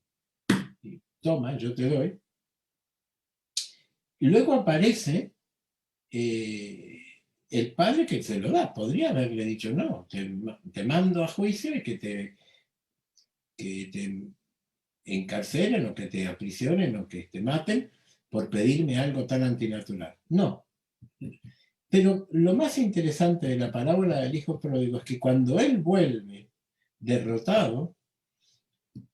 y toma, yo te doy, y luego aparece el padre que se lo da. Podría haberle dicho, no, te mando a juicio y que te encarcelen o que te aprisionen o que te maten por pedirme algo tan antinatural. No. Pero lo más interesante de la parábola del hijo pródigo es que cuando él vuelve derrotado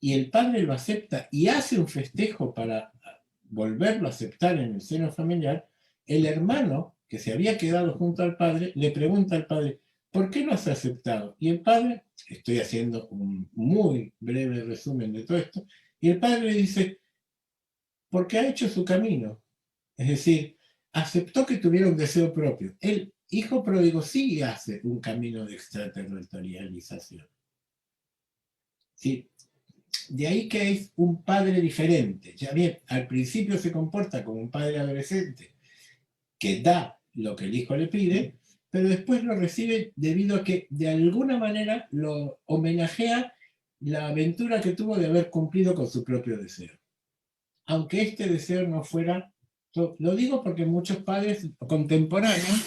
y el padre lo acepta y hace un festejo para volverlo a aceptar en el seno familiar, el hermano que se había quedado junto al padre le pregunta al padre, ¿por qué lo has aceptado? Y el padre, estoy haciendo un muy breve resumen de todo esto, y el padre le dice, porque ha hecho su camino. Es decir, aceptó que tuviera un deseo propio. El hijo pródigo sí hace un camino de extraterritorialización. ¿Sí? De ahí que es un padre diferente. Ya bien, al principio se comporta como un padre adolescente que da lo que el hijo le pide, pero después lo recibe debido a que de alguna manera lo homenajea la aventura que tuvo de haber cumplido con su propio deseo. Aunque este deseo no fuera, lo digo porque muchos padres contemporáneos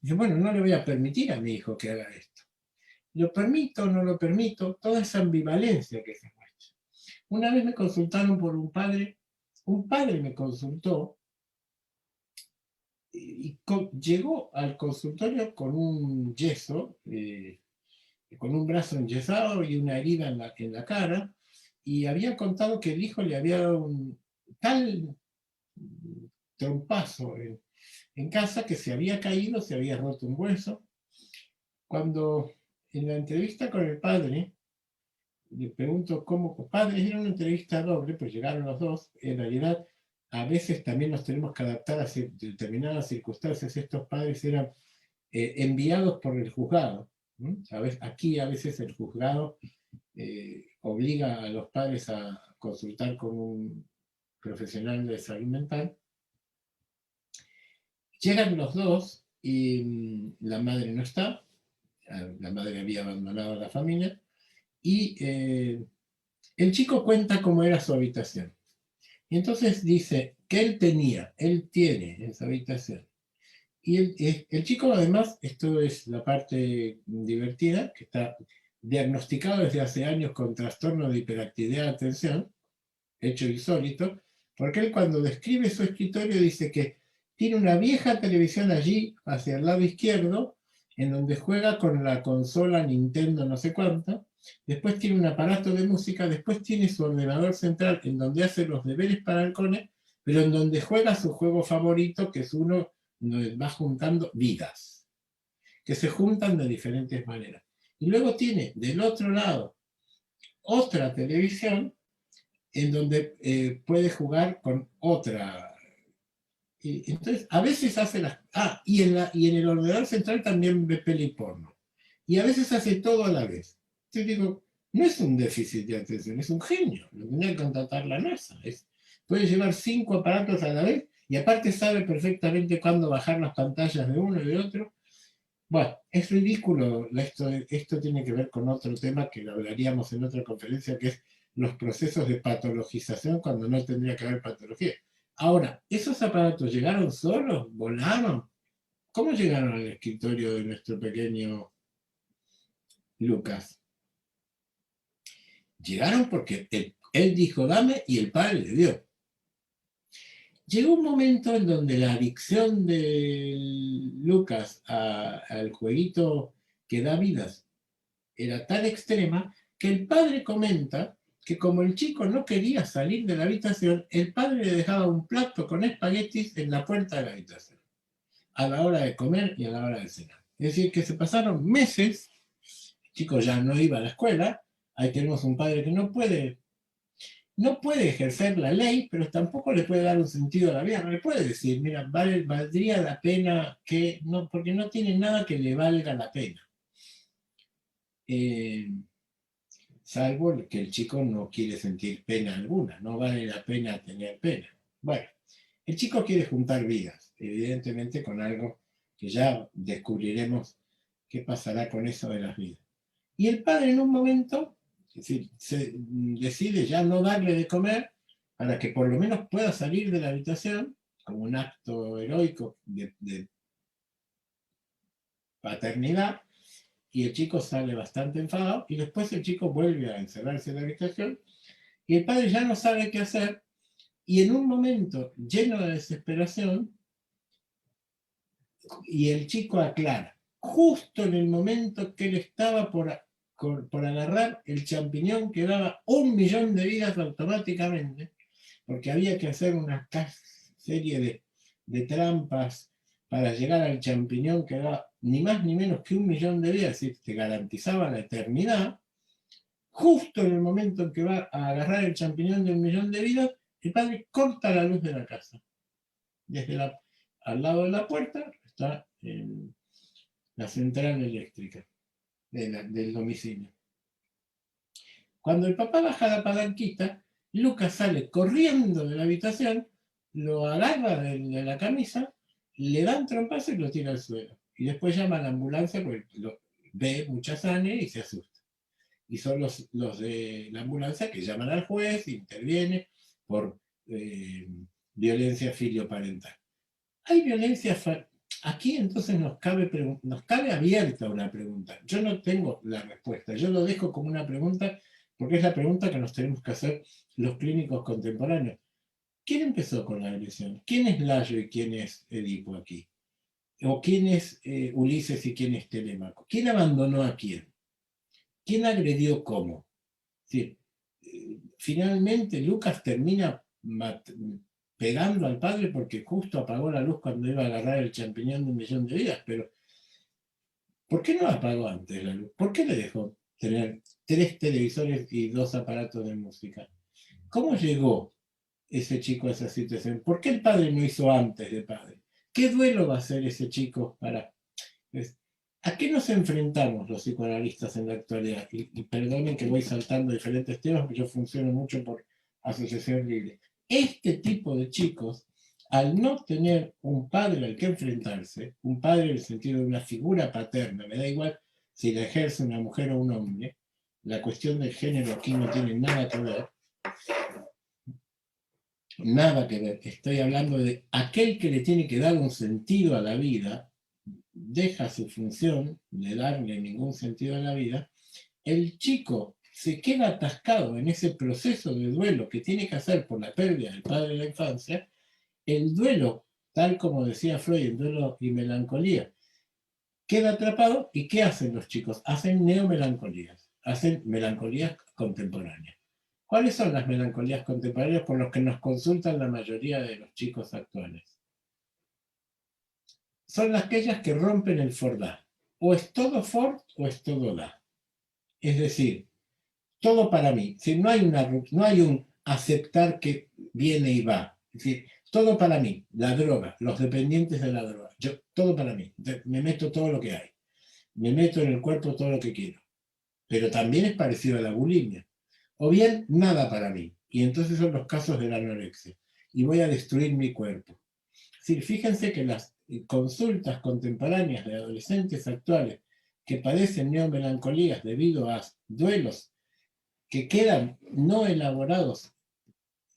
dicen, bueno, no le voy a permitir a mi hijo que haga esto. lo permito o no lo permito, toda esa ambivalencia que se muestra. Una vez me consultaron por un padre me consultó y llegó al consultorio con un yeso, con un brazo enyesado y una herida en la cara, y había contado que el hijo le había dado un tal trompazo en casa que se había caído, se había roto un hueso. Cuando en la entrevista con el padre, le pregunto cómo, padre, era una entrevista doble, pues llegaron los dos, en realidad a veces también nos tenemos que adaptar a determinadas circunstancias, estos padres eran enviados por el juzgado, ¿sabes? Aquí a veces el juzgado obliga a los padres a consultar con un profesional de salud mental. Llegan los dos y la madre no está, la madre había abandonado a la familia, y el chico cuenta cómo era su habitación. Y entonces dice que él tiene en su habitación. Y el chico además, esto es la parte divertida, que está diagnosticado desde hace años con trastorno de hiperactividad de atención, hecho insólito, porque él cuando describe su escritorio dice que tiene una vieja televisión allí, hacia el lado izquierdo, en donde juega con la consola Nintendo no sé cuánto, después tiene un aparato de música, después tiene su ordenador central en donde hace los deberes para el cole, pero en donde juega su juego favorito, que es uno donde va juntando vidas, que se juntan de diferentes maneras. Y luego tiene del otro lado otra televisión en donde puede jugar con otra. Entonces, a veces hace las... Ah, y en el ordenador central también ve peli porno. Y a veces hace todo a la vez. Yo digo, no es un déficit de atención, es un genio. Lo tendría que contratar la NASA. Puede llevar 5 aparatos a la vez y aparte sabe perfectamente cuándo bajar las pantallas de uno y de otro. Bueno, es ridículo. Esto tiene que ver con otro tema que hablaríamos en otra conferencia, que es los procesos de patologización cuando no tendría que haber patología. Ahora, ¿esos aparatos llegaron solos? ¿Volaron? ¿Cómo llegaron al escritorio de nuestro pequeño Lucas? Llegaron porque él dijo dame y el padre le dio. Llegó un momento en donde la adicción de Lucas al jueguito que da vidas era tan extrema que el padre comenta que como el chico no quería salir de la habitación, el padre le dejaba un plato con espaguetis en la puerta de la habitación, a la hora de comer y a la hora de cenar. Es decir, que se pasaron meses, el chico ya no iba a la escuela, ahí tenemos un padre que no puede ejercer la ley, pero tampoco le puede dar un sentido a la vida. No le puede decir, mira, valdría la pena que, no, porque no tiene nada que le valga la pena. Salvo que el chico no quiere sentir pena alguna, no vale la pena tener pena. Bueno, el chico quiere juntar vidas, evidentemente con algo que ya descubriremos qué pasará con eso de las vidas. Y el padre en un momento, es decir, se decide ya no darle de comer para que por lo menos pueda salir de la habitación como un acto heroico de paternidad, y el chico sale bastante enfadado, y después el chico vuelve a encerrarse en la habitación, y el padre ya no sabe qué hacer, y en un momento lleno de desesperación, y el chico aclara, justo en el momento que él estaba por agarrar el champiñón que daba 1.000.000 de vidas automáticamente, porque había que hacer una serie de trampas para llegar al champiñón que daba ni más ni menos que 1.000.000 de vidas, es decir, te garantizaba la eternidad. Justo en el momento en que va a agarrar el champiñón de 1.000.000 de vidas, el padre corta la luz de la casa. Al lado de la puerta está la central eléctrica del domicilio. Cuando el papá baja la palanquita, Lucas sale corriendo de la habitación, lo agarra de la camisa, le da un trompazo y lo tira al suelo. Y después llama a la ambulancia porque ve mucha sangre y se asusta. Y son los de la ambulancia que llaman al juez, interviene por violencia filioparental. aquí entonces nos cabe abierta una pregunta. Yo no tengo la respuesta, yo lo dejo como una pregunta porque es la pregunta que nos tenemos que hacer los clínicos contemporáneos. ¿Quién empezó con la agresión? ¿Quién es Layo y quién es Edipo aquí? ¿O quién es Ulises y quién es Telémaco? ¿Quién abandonó a quién? ¿Quién agredió cómo? Sí, finalmente Lucas termina pegando al padre porque justo apagó la luz cuando iba a agarrar el champiñón de 1.000.000 de vidas, pero ¿por qué no apagó antes la luz? ¿Por qué le dejó tener 3 televisores y 2 aparatos de música? ¿Cómo llegó ese chico a esa situación? ¿Por qué el padre no hizo antes de padre? ¿Qué duelo va a hacer ese chico para...? ¿A qué nos enfrentamos los psicoanalistas en la actualidad? Y perdonen que voy saltando diferentes temas, porque yo funciono mucho por asociación libre. Este tipo de chicos, al no tener un padre al que enfrentarse, un padre en el sentido de una figura paterna, me da igual si la ejerce una mujer o un hombre, la cuestión del género aquí no tiene nada que ver, nada que ver. Estoy hablando de aquel que le tiene que dar un sentido a la vida, deja su función de darle ningún sentido a la vida, el chico se queda atascado en ese proceso de duelo que tiene que hacer por la pérdida del padre de la infancia. El duelo, tal como decía Freud, el duelo y melancolía, queda atrapado. ¿Y qué hacen los chicos? Hacen neomelancolías, hacen melancolías contemporáneas. ¿Cuáles son las melancolías contemporáneas por las que nos consultan la mayoría de los chicos actuales? Son aquellas que rompen el Fordá. O es todo Ford o es todo Da. Es decir, todo para mí. Si no hay un aceptar que viene y va. Es decir, todo para mí. La droga, los dependientes de la droga. Todo para mí. Me meto todo lo que hay. Me meto en el cuerpo todo lo que quiero. Pero también es parecido a la bulimia. O bien, nada para mí. Y entonces son los casos de la anorexia. Y voy a destruir mi cuerpo. Es decir, fíjense que las consultas contemporáneas de adolescentes actuales que padecen neomelancolías debido a duelos que quedan no elaborados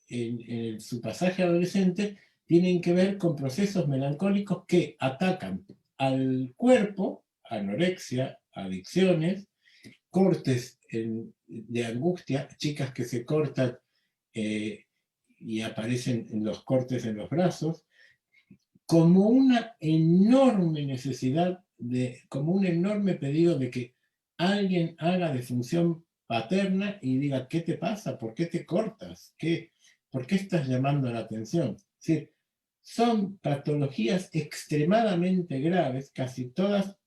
en su pasaje adolescente, tienen que ver con procesos melancólicos que atacan al cuerpo, anorexia, adicciones, cortes de angustia, chicas que se cortan y aparecen en los cortes en los brazos, como una enorme necesidad, como un enorme pedido de que alguien haga de función paterna y diga, ¿qué te pasa? ¿Por qué te cortas? ¿Por qué estás llamando la atención? Es decir, son patologías extremadamente graves, casi todas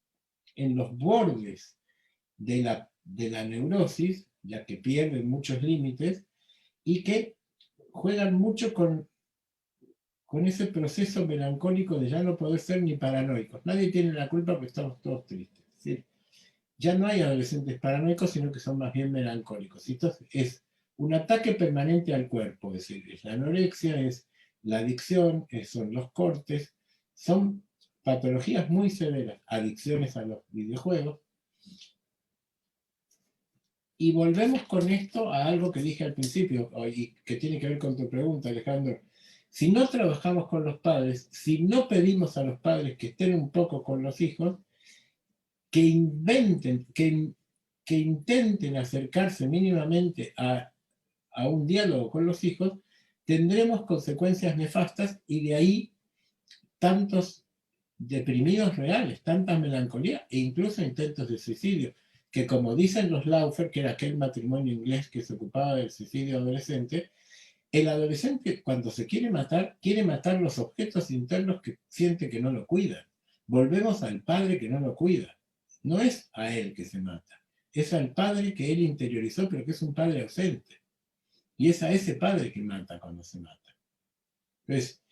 en los bordes de la neurosis, ya que pierden muchos límites, y que juegan mucho con ese proceso melancólico de ya no poder ser ni paranoicos. Nadie tiene la culpa porque estamos todos tristes. ¿Sí? Ya no hay adolescentes paranoicos, sino que son más bien melancólicos. Entonces es un ataque permanente al cuerpo, es decir, es la anorexia, es la adicción, son los cortes, son patologías muy severas, adicciones a los videojuegos. Y volvemos con esto a algo que dije al principio, y que tiene que ver con tu pregunta, Alejandro. Si no trabajamos con los padres, si no pedimos a los padres que estén un poco con los hijos, que inventen, que intenten acercarse mínimamente a un diálogo con los hijos, tendremos consecuencias nefastas y de ahí tantos deprimidos reales, tanta melancolía e incluso intentos de suicidio, que como dicen los Laufer, que era aquel matrimonio inglés que se ocupaba del suicidio adolescente, el adolescente cuando se quiere matar los objetos internos que siente que no lo cuidan. Volvemos al padre que no lo cuida. No es a él que se mata, es al padre que él interiorizó, pero que es un padre ausente. Y es a ese padre que mata cuando se mata. Entonces,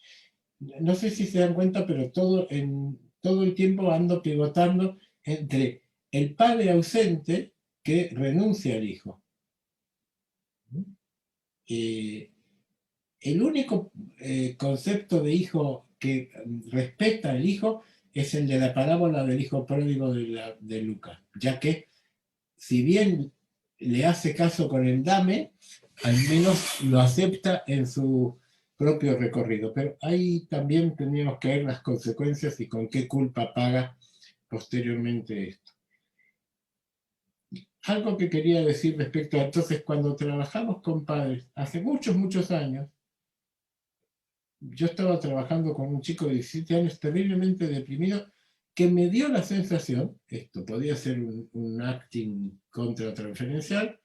no sé si se dan cuenta, pero todo el tiempo ando pivotando entre el padre ausente que renuncia al hijo. El único concepto de hijo que respeta al hijo es el de la parábola del hijo pródigo de Lucas, ya que si bien le hace caso con el dame, al menos lo acepta en su propio recorrido, pero ahí también teníamos que ver las consecuencias y con qué culpa paga posteriormente esto. Algo que quería decir respecto a entonces, cuando trabajamos con padres, hace muchos, muchos años, yo estaba trabajando con un chico de 17 años terriblemente deprimido que me dio la sensación, esto podía ser un acting contratransferencial,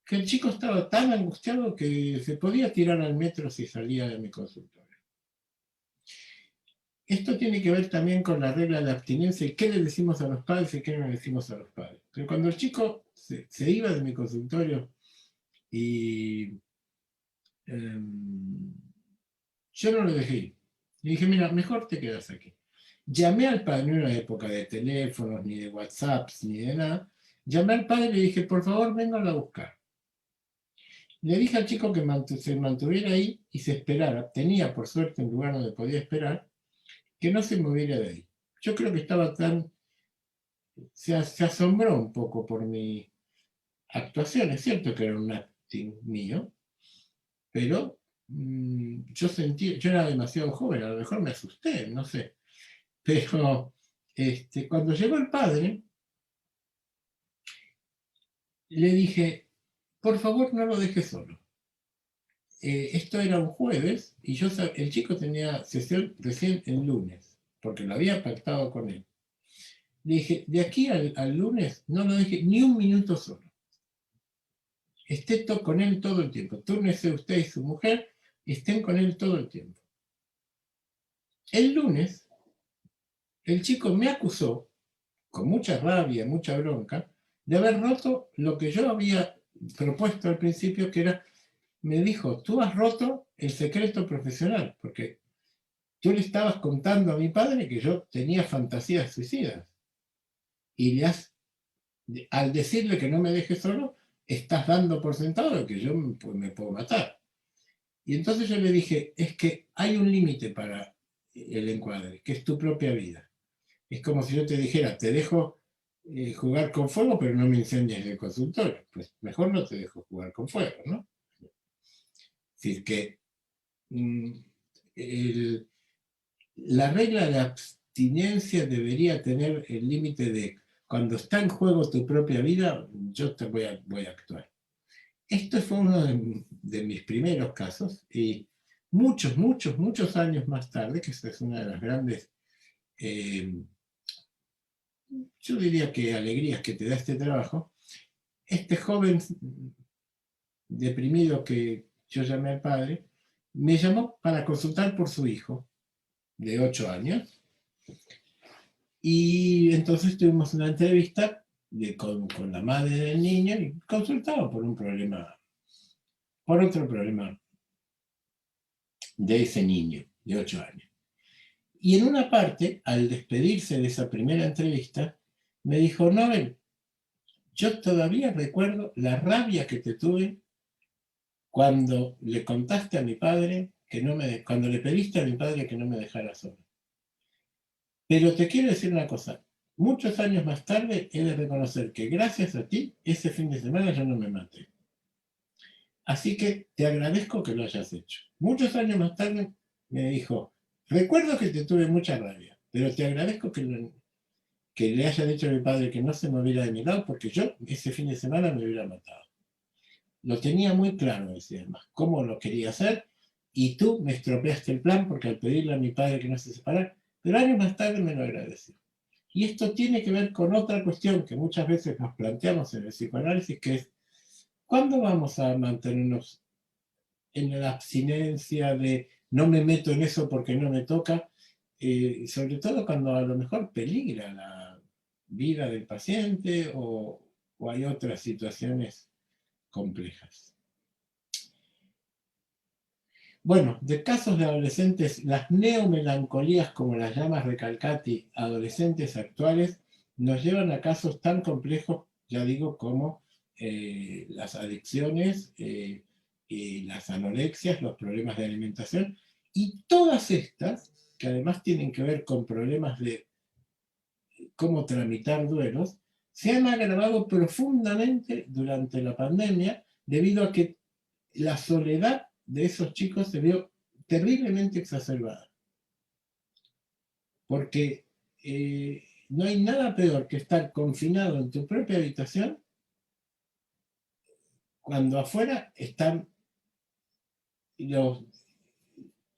que el chico estaba tan angustiado que se podía tirar al metro si salía de mi consultorio. Esto tiene que ver también con la regla de abstinencia y qué le decimos a los padres y qué no le decimos a los padres. Pero cuando el chico se iba de mi consultorio y yo no lo dejé ir. Le dije, mira, mejor te quedas aquí. Llamé al padre, no era época de teléfonos, ni de WhatsApps, ni de nada. Llamé al padre y le dije, por favor, vengan a buscar. Le dije al chico que se mantuviera ahí y se esperara. Tenía, por suerte, un lugar donde podía esperar, que no se moviera de ahí. Yo creo que estaba tan... Se asombró un poco por mi actuación. Es cierto que era un acting mío, pero yo sentí, yo era demasiado joven, a lo mejor me asusté, no sé. Pero cuando llegó el padre, le dije, por favor no lo dejes solo. Esto era un jueves y el chico tenía sesión recién el lunes, porque lo había pactado con él. Le dije, de aquí al lunes no lo deje ni un minuto solo. Esté con él todo el tiempo. Túrnese usted y su mujer, estén con él todo el tiempo. El lunes, el chico me acusó, con mucha rabia, mucha bronca, de haber roto lo que yo había propuesto al principio, que era, me dijo, tú has roto el secreto profesional, porque tú le estabas contando a mi padre que yo tenía fantasías suicidas. Y al decirle que no me deje solo, estás dando por sentado que yo me puedo matar. Y entonces yo le dije, es que hay un límite para el encuadre, que es tu propia vida. Es como si yo te dijera, te dejo jugar con fuego, pero no me incendies el consultorio. Pues mejor no te dejo jugar con fuego, ¿no? Es decir, que el, la regla de abstinencia debería tener el límite de cuando está en juego tu propia vida, yo te voy a actuar. Esto fue uno de mis primeros casos y muchos, muchos, muchos años más tarde, que esta es una de las grandes, yo diría que alegrías que te da este trabajo, este joven deprimido que yo llamé al padre, me llamó para consultar por su hijo de 8 años. Y entonces tuvimos una entrevista con la madre del niño y consultaba por un problema, por otro problema de ese niño de 8 años. Y en una parte, al despedirse de esa primera entrevista, me dijo, Nobel, yo todavía recuerdo la rabia que te tuve cuando le contaste a mi padre cuando le pediste a mi padre que no me dejara solo. Pero te quiero decir una cosa, muchos años más tarde he de reconocer que gracias a ti, ese fin de semana yo no me maté. Así que te agradezco que lo hayas hecho. Muchos años más tarde me dijo, recuerdo que te tuve mucha rabia, pero te agradezco que le haya dicho a mi padre que no se moviera de mi lado, porque yo ese fin de semana me hubiera matado. Lo tenía muy claro, decía además, cómo lo quería hacer, y tú me estropeaste el plan porque al pedirle a mi padre que no se separara, pero años más tarde me lo agradeció. Y esto tiene que ver con otra cuestión que muchas veces nos planteamos en el psicoanálisis, que es, ¿cuándo vamos a mantenernos en la abstinencia de no me meto en eso porque no me toca? Sobre todo cuando a lo mejor peligra la vida del paciente o hay otras situaciones complejas. Bueno, de casos de adolescentes, las neomelancolías, como las llama Recalcati, adolescentes actuales, nos llevan a casos tan complejos, ya digo, como las adicciones, y las anorexias, los problemas de alimentación, y todas estas, que además tienen que ver con problemas de cómo tramitar duelos, se han agravado profundamente durante la pandemia debido a que la soledad de esos chicos se vio terriblemente exacerbada. Porque no hay nada peor que estar confinado en tu propia habitación cuando afuera están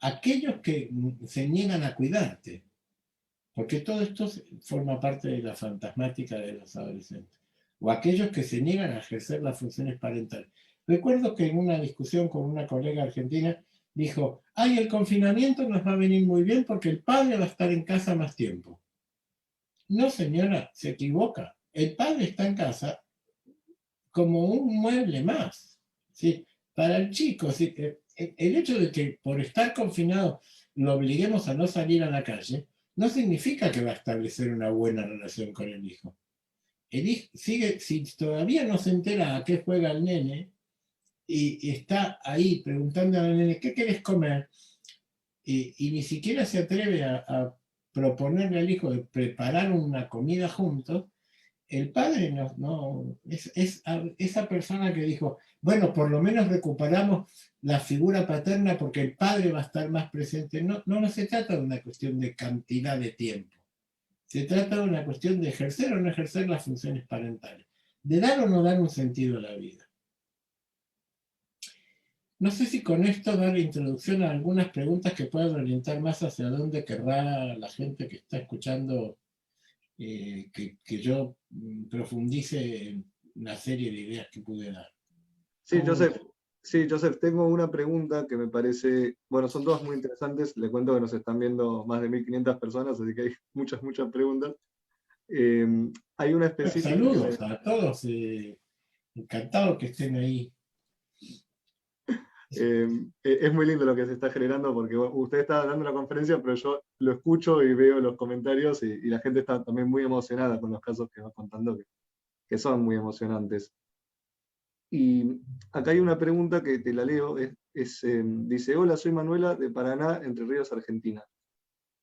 aquellos que se niegan a cuidarte. Porque todo esto forma parte de la fantasmática de los adolescentes. O aquellos que se niegan a ejercer las funciones parentales. Recuerdo que en una discusión con una colega argentina dijo, ay, el confinamiento nos va a venir muy bien porque el padre va a estar en casa más tiempo. No, señora, se equivoca. El padre está en casa como un mueble más. ¿Sí? Para el chico, ¿sí? El hecho de que por estar confinado lo obliguemos a no salir a la calle, no significa que va a establecer una buena relación con el hijo. El hijo sigue, si todavía no se entera a qué juega el nene y está ahí preguntando al nene, ¿qué querés comer? Y ni siquiera se atreve a proponerle al hijo de preparar una comida juntos, el padre es esa persona que dijo, bueno, por lo menos recuperamos la figura paterna porque el padre va a estar más presente. No se trata de una cuestión de cantidad de tiempo. Se trata de una cuestión de ejercer o no ejercer las funciones parentales, de dar o no dar un sentido a la vida. No sé si con esto dar introducción a algunas preguntas que puedan orientar más hacia dónde querrá la gente que está escuchando que yo profundice en una serie de ideas que pude dar. Sí, Joseph. Sí, Joseph, tengo una pregunta que me parece, bueno, son todas muy interesantes. Le cuento que nos están viendo más de 1.500 personas, así que hay muchas, muchas preguntas. Hay una específica que Saludos a todos, encantado que estén ahí. es muy lindo lo que se está generando porque usted está dando la conferencia, pero yo lo escucho y veo los comentarios y la gente está también muy emocionada con los casos que va contando, que son muy emocionantes. Y acá hay una pregunta que te la leo, dice, hola, soy Manuela de Paraná, Entre Ríos, Argentina.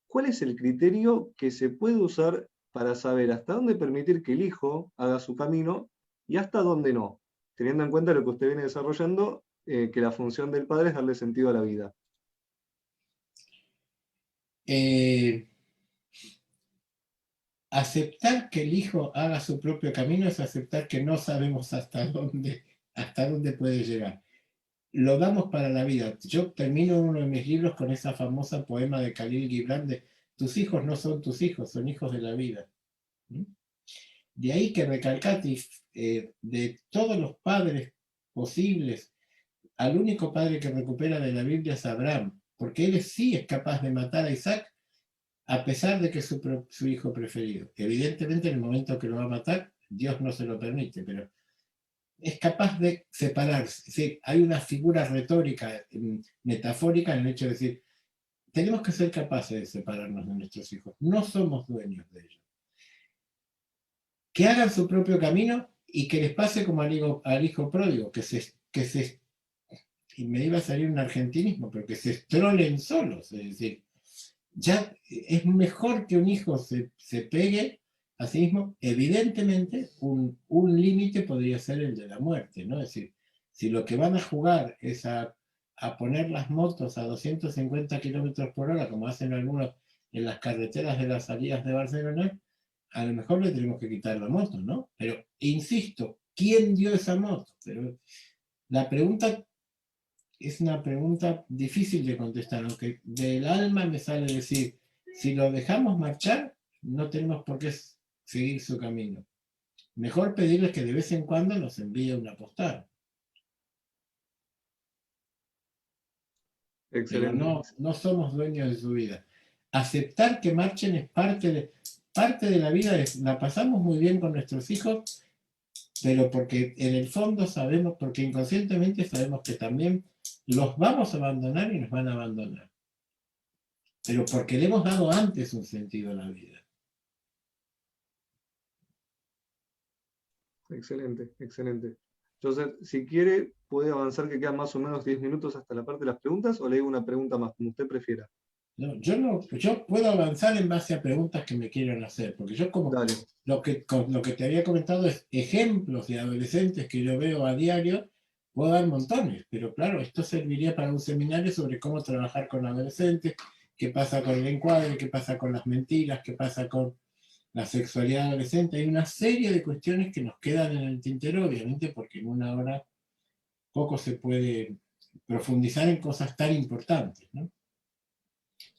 ¿Cuál es el criterio que se puede usar para saber hasta dónde permitir que el hijo haga su camino y hasta dónde no? Teniendo en cuenta lo que usted viene desarrollando, que la función del padre es darle sentido a la vida. Aceptar que el hijo haga su propio camino es aceptar que no sabemos hasta dónde puede llegar. Lo damos para la vida. Yo termino uno de mis libros con esa famosa poema de Khalil Gibran de tus hijos no son tus hijos, son hijos de la vida. De ahí que recalcar de todos los padres posibles, al único padre que recupera de la Biblia es Abraham, porque él sí es capaz de matar a Isaac a pesar de que es su hijo preferido. Evidentemente en el momento que lo va a matar, Dios no se lo permite, pero es capaz de separarse. ¿Sí? Hay una figura retórica, metafórica, en el hecho de decir, tenemos que ser capaces de separarnos de nuestros hijos, no somos dueños de ellos. Que hagan su propio camino y que les pase como al hijo pródigo, y me iba a salir un argentinismo, pero que se estrolen solos, es decir, ya es mejor que un hijo se pegue a sí mismo. Evidentemente, un límite podría ser el de la muerte, ¿no? Es decir, si lo que van a jugar es a poner las motos a 250 kilómetros por hora, como hacen algunos en las carreteras de las salidas de Barcelona, a lo mejor le tenemos que quitar la moto, ¿no? Pero, insisto, ¿quién dio esa moto? Pero la pregunta es una pregunta difícil de contestar, aunque del alma me sale decir, si lo dejamos marchar, no tenemos por qué seguir su camino. Mejor pedirles que de vez en cuando nos envíe una postal. Pero Excelente. no somos dueños de su vida. Aceptar que marchen es parte de la vida, la pasamos muy bien con nuestros hijos, pero porque en el fondo sabemos, porque inconscientemente sabemos que también los vamos a abandonar y nos van a abandonar. Pero porque le hemos dado antes un sentido a la vida. Excelente, excelente. Entonces, si quiere, puede avanzar que quedan más o menos 10 minutos hasta la parte de las preguntas o le digo una pregunta más, como usted prefiera. No, yo puedo avanzar en base a preguntas que me quieran hacer, porque yo como Dale. lo que te había comentado es ejemplos de adolescentes que yo veo a diario, puedo dar montones, pero claro, esto serviría para un seminario sobre cómo trabajar con adolescentes, qué pasa con el encuadre, qué pasa con las mentiras, qué pasa con la sexualidad adolescente. Hay una serie de cuestiones que nos quedan en el tintero, obviamente, porque en una hora poco se puede profundizar en cosas tan importantes, ¿no?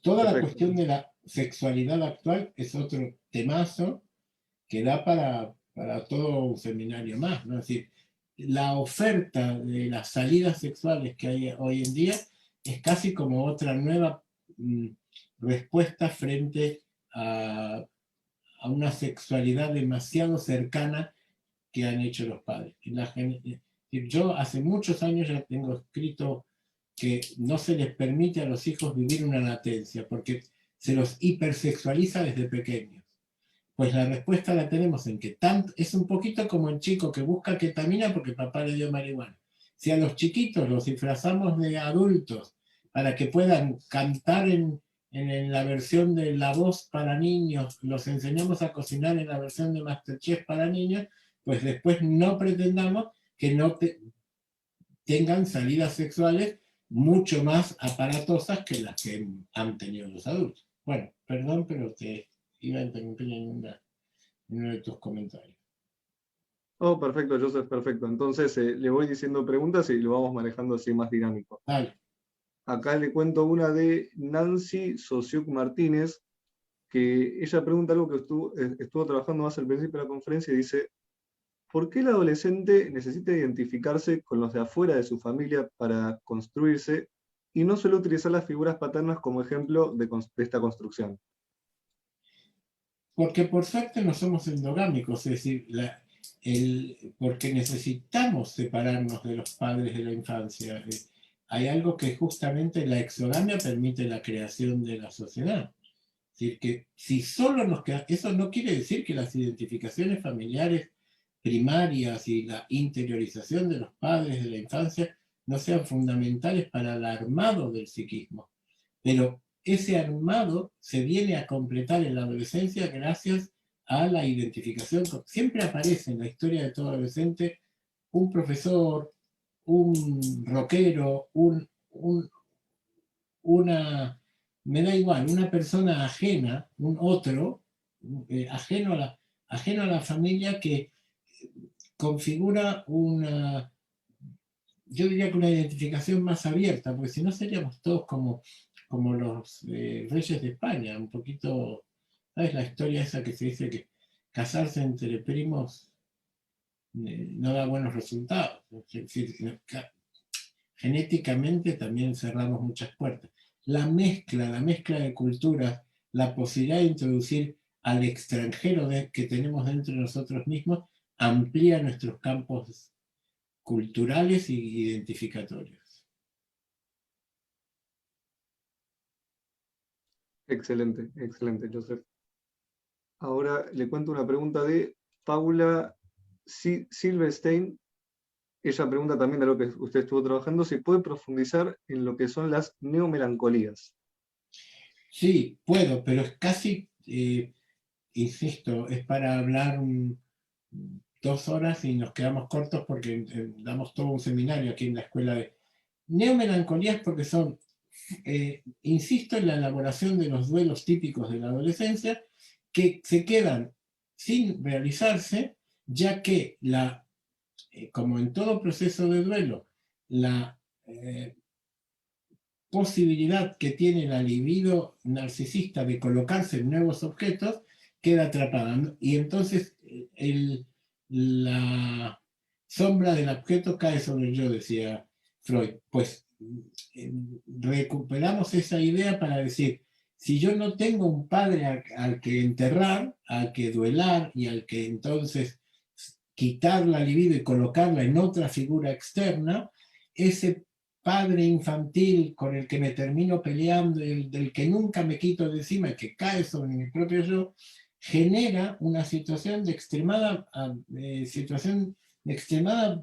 Toda la Perfecto. cuestión de la sexualidad actual es otro temazo que da para todo un seminario más, ¿no? Es decir, la oferta de las salidas sexuales que hay hoy en día es casi como otra nueva respuesta frente a una sexualidad demasiado cercana que han hecho los padres. Yo hace muchos años ya tengo escrito que no se les permite a los hijos vivir una latencia, porque se los hipersexualiza desde pequeños. Pues la respuesta la tenemos en que es un poquito como el chico que busca ketamina porque papá le dio marihuana. Si a los chiquitos los disfrazamos de adultos para que puedan cantar en la versión de La Voz para niños, los enseñamos a cocinar en la versión de Masterchef para niños, pues después no pretendamos que no tengan salidas sexuales mucho más aparatosas que las que han tenido los adultos. Bueno, perdón, pero te iba a interrumpir en uno de tus comentarios. Oh, perfecto, Joseph, perfecto. Entonces le voy diciendo preguntas y lo vamos manejando así más dinámico. Vale. Acá le cuento una de Nancy Sosiuk Martínez, que ella pregunta algo que estuvo trabajando más al principio de la conferencia y dice, ¿por qué el adolescente necesita identificarse con los de afuera de su familia para construirse y no suele utilizar las figuras paternas como ejemplo de esta construcción? Porque por suerte no somos endogámicos, es decir, porque necesitamos separarnos de los padres de la infancia. Hay algo que justamente la exogamia permite la creación de la sociedad. Es decir, que si solo nos queda, eso no quiere decir que las identificaciones familiares primarias y la interiorización de los padres de la infancia no sean fundamentales para el armado del psiquismo. Pero ese armado se viene a completar en la adolescencia gracias a la identificación. Siempre aparece en la historia de todo adolescente un profesor, un rockero, me da igual, una persona ajena, un otro, ajeno a la familia que configura yo diría que una identificación más abierta, porque si no seríamos todos como los reyes de España, un poquito, ¿sabes? La historia esa que se dice que casarse entre primos no da buenos resultados. Es decir, genéticamente también cerramos muchas puertas. La mezcla de culturas, la posibilidad de introducir al extranjero que tenemos dentro de nosotros mismos, amplía nuestros campos culturales y identificatorios. Excelente, excelente, Joseph. Ahora le cuento una pregunta de Paula Silverstein. Ella pregunta también de lo que usted estuvo trabajando, si puede profundizar en lo que son las neomelancolías. Sí, puedo, pero es casi, insisto, es para hablar 2 horas y nos quedamos cortos porque damos todo un seminario aquí en la escuela de neomelancolías porque son, insisto, en la elaboración de los duelos típicos de la adolescencia que se quedan sin realizarse, ya que como en todo proceso de duelo, la posibilidad que tiene la libido narcisista de colocarse en nuevos objetos queda atrapada, ¿no? Y entonces la sombra del objeto cae sobre el yo, decía Freud. Pues recuperamos esa idea para decir, si yo no tengo un padre al que enterrar, al que duelar y al que entonces quitar la libido y colocarla en otra figura externa, ese padre infantil con el que me termino peleando, del que nunca me quito de encima y que cae sobre mi propio yo, genera una situación de extremada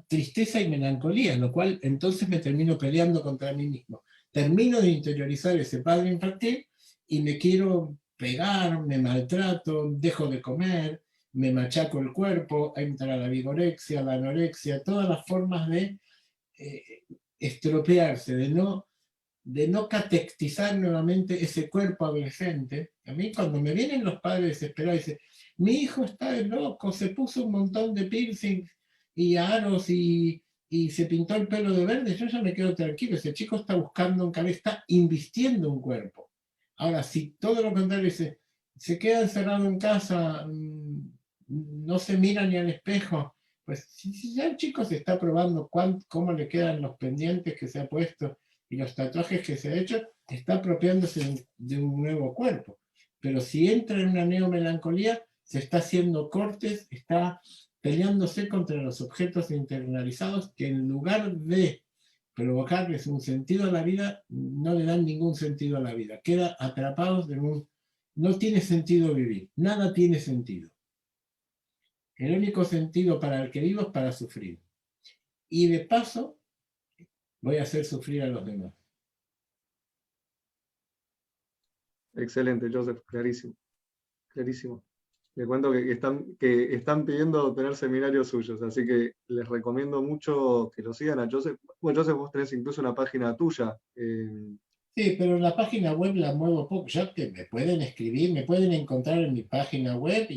tristeza y melancolía, lo cual entonces me termino peleando contra mí mismo. Termino de interiorizar ese padre infantil y me quiero pegar, me maltrato, dejo de comer, me machaco el cuerpo, entra la vigorexia, la anorexia, todas las formas de estropearse, de no catectizar nuevamente ese cuerpo adolescente. A mí cuando me vienen los padres desesperados y dicen, mi hijo está de loco, se puso un montón de piercings y aros y se pintó el pelo de verde, yo ya me quedo tranquilo, ese chico está buscando un cabello, está invistiendo un cuerpo. Ahora, si todo lo contrario dice, se queda encerrado en casa, no se mira ni al espejo, pues si ya el chico se está probando cómo le quedan los pendientes que se ha puesto y los tatuajes que se ha hecho, está apropiándose de un nuevo cuerpo. Pero si entra en una neomelancolía, se está haciendo cortes, está peleándose contra los objetos internalizados que en lugar de provocarles un sentido a la vida, no le dan ningún sentido a la vida. Queda atrapados en un... No tiene sentido vivir, nada tiene sentido. El único sentido para el que vivo es para sufrir. Y de paso, voy a hacer sufrir a los demás. Excelente, Joseph, clarísimo, clarísimo. Les cuento que están pidiendo tener seminarios suyos, así que les recomiendo mucho que lo sigan a Joseph. Bueno, Joseph, vos tenés incluso una página tuya. Sí, pero la página web la muevo poco. Ya que me pueden escribir, me pueden encontrar en mi página web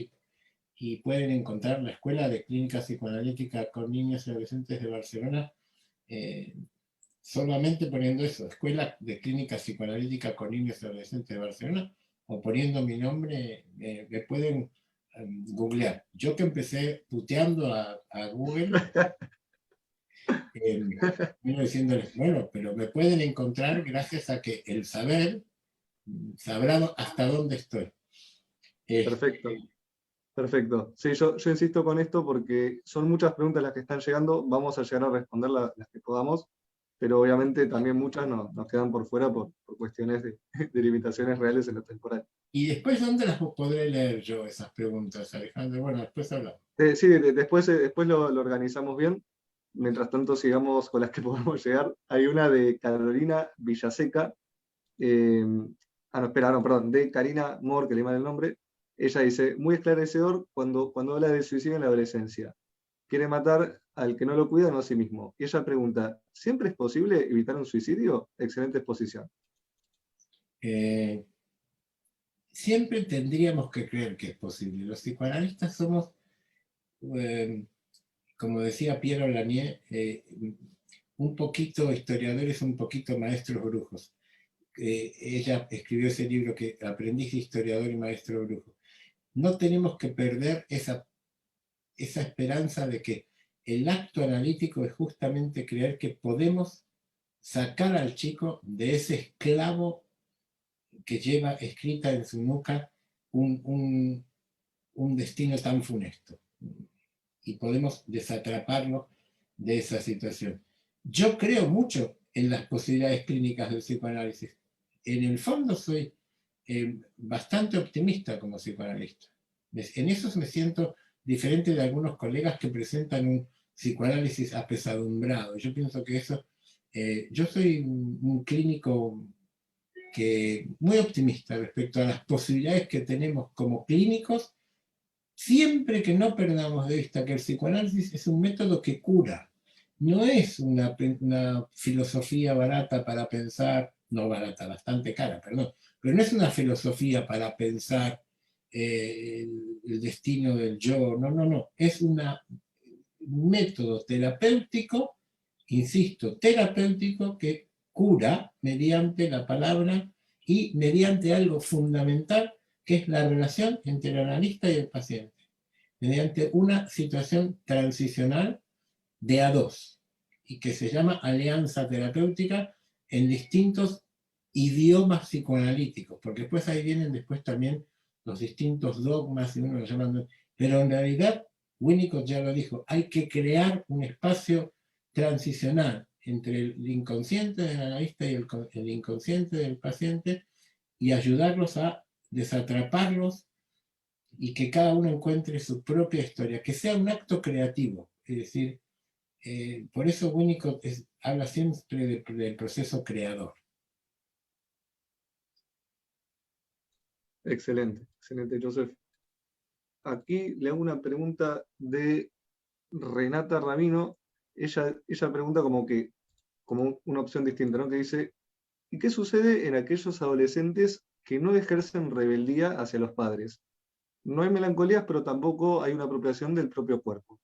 y pueden encontrar la Escuela de Clínica Psicoanalítica con Niños y Adolescentes de Barcelona, eh, solamente poniendo eso, Escuela de Clínica Psicoanalítica con Niños y Adolescentes de Barcelona, o poniendo mi nombre, me pueden googlear. Yo que empecé puteando a Google, vino diciéndoles, bueno, pero me pueden encontrar gracias a que el saber sabrá hasta dónde estoy. Perfecto, perfecto. Sí, yo insisto con esto porque son muchas preguntas las que están llegando. Vamos a llegar a responder las que podamos, pero obviamente también muchas nos quedan por fuera por cuestiones de limitaciones reales en lo temporal. Y después, ¿dónde las podré leer yo esas preguntas, Alejandro? Bueno, después hablamos. Sí, después lo organizamos bien. Mientras tanto, sigamos con las que podemos llegar. Hay una de Carolina Villaseca. No, espera, no, perdón, de Karina Moore, que le mal el nombre. Ella dice, muy esclarecedor cuando habla del suicidio en la adolescencia. Quiere matar al que no lo cuida, no a sí mismo. Y ella pregunta, ¿siempre es posible evitar un suicidio? Excelente exposición. Eh, Siempre tendríamos que creer que es posible. Los psicoanalistas somos, eh, como decía Piero Lanier, un poquito historiadores, un poquito maestros brujos. Ella escribió ese libro que Aprendiz de historiador y maestro brujo. No tenemos que perder esa esperanza de que el acto analítico es justamente creer que podemos sacar al chico de ese esclavo que lleva escrita en su nuca un destino tan funesto. Y podemos desatraparlo de esa situación. Yo creo mucho en las posibilidades clínicas del psicoanálisis. En el fondo soy bastante optimista como psicoanalista. En eso me siento diferente de algunos colegas que presentan un psicoanálisis apesadumbrado. Yo pienso que eso, yo soy un clínico muy optimista respecto a las posibilidades que tenemos como clínicos, siempre que no perdamos de vista que el psicoanálisis es un método que cura, no es una filosofía barata para pensar, no barata, bastante cara, perdón, pero no es una filosofía para pensar el destino del yo, no, es un método terapéutico, insisto, terapéutico que cura mediante la palabra y mediante algo fundamental que es la relación entre el analista y el paciente, mediante una situación transicional de a dos y que se llama alianza terapéutica en distintos idiomas psicoanalíticos, porque después ahí vienen después también los distintos dogmas y uno lo llama, pero en realidad Winnicott ya lo dijo, hay que crear un espacio transicional entre el inconsciente del analista y el inconsciente del paciente y ayudarlos a desatraparlos y que cada uno encuentre su propia historia, que sea un acto creativo, es decir, por eso Winnicott habla siempre del proceso creador. Excelente, excelente, Joseph. Aquí le hago una pregunta de Renata Ramino. ella pregunta como una opción distinta, ¿no? Que dice, ¿y qué sucede en aquellos adolescentes que no ejercen rebeldía hacia los padres? No hay melancolías, pero tampoco hay una apropiación del propio cuerpo.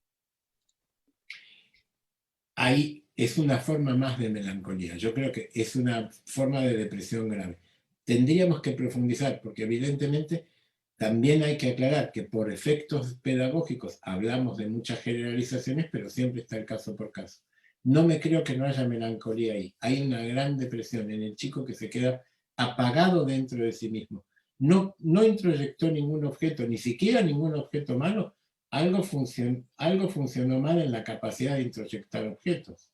Ahí es una forma más de melancolía. Yo creo que es una forma de depresión grave. Tendríamos que profundizar, porque evidentemente también hay que aclarar que por efectos pedagógicos hablamos de muchas generalizaciones, pero siempre está el caso por caso. No me creo que no haya melancolía ahí. Hay una gran depresión en el chico que se queda apagado dentro de sí mismo. No introyectó ningún objeto, ni siquiera ningún objeto malo. Algo funcionó mal en la capacidad de introyectar objetos.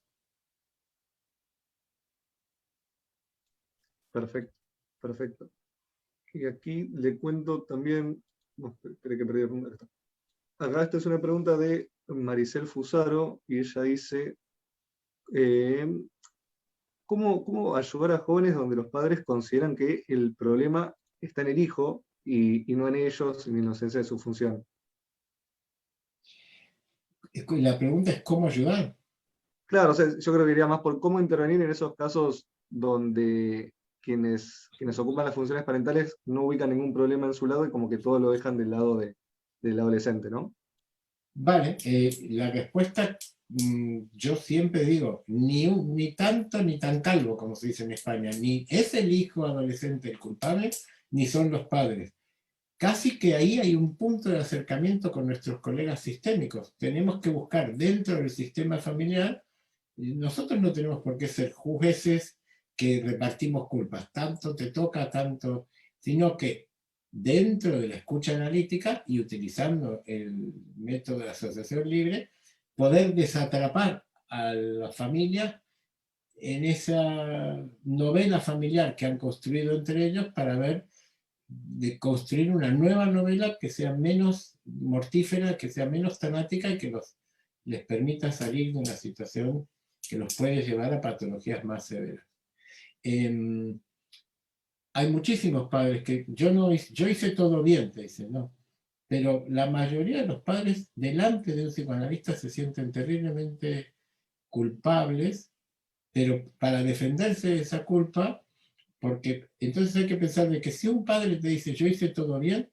Perfecto, perfecto. Y aquí le cuento también, no, espere que perdí la pregunta. Acá esta es una pregunta de Maricel Fusaro y ella dice, eh, ¿cómo ayudar a jóvenes donde los padres consideran que el problema está en el hijo y no en ellos, en la inocencia de su función? La pregunta es cómo ayudar. Claro, o sea, yo creo que iría más por cómo intervenir en esos casos donde quienes ocupan las funciones parentales no ubican ningún problema en su lado y como que todo lo dejan del lado del adolescente, ¿no? Vale, la respuesta, yo siempre digo, ni tanto ni tan calvo, como se dice en España, ni es el hijo adolescente el culpable, ni son los padres. Casi que ahí hay un punto de acercamiento con nuestros colegas sistémicos. Tenemos que buscar dentro del sistema familiar, nosotros no tenemos por qué ser jueces que repartimos culpas, tanto te toca, tanto, sino que dentro de la escucha analítica y utilizando el método de asociación libre, poder desatrapar a la familia en esa novela familiar que han construido entre ellos para ver de construir una nueva novela que sea menos mortífera, que sea menos temática y que les permita salir de una situación que los puede llevar a patologías más severas. Eh, Hay muchísimos padres que yo hice todo bien, te dicen, ¿no? Pero la mayoría de los padres delante de un psicoanalista se sienten terriblemente culpables, pero para defenderse de esa culpa, porque entonces hay que pensar de que si un padre te dice yo hice todo bien,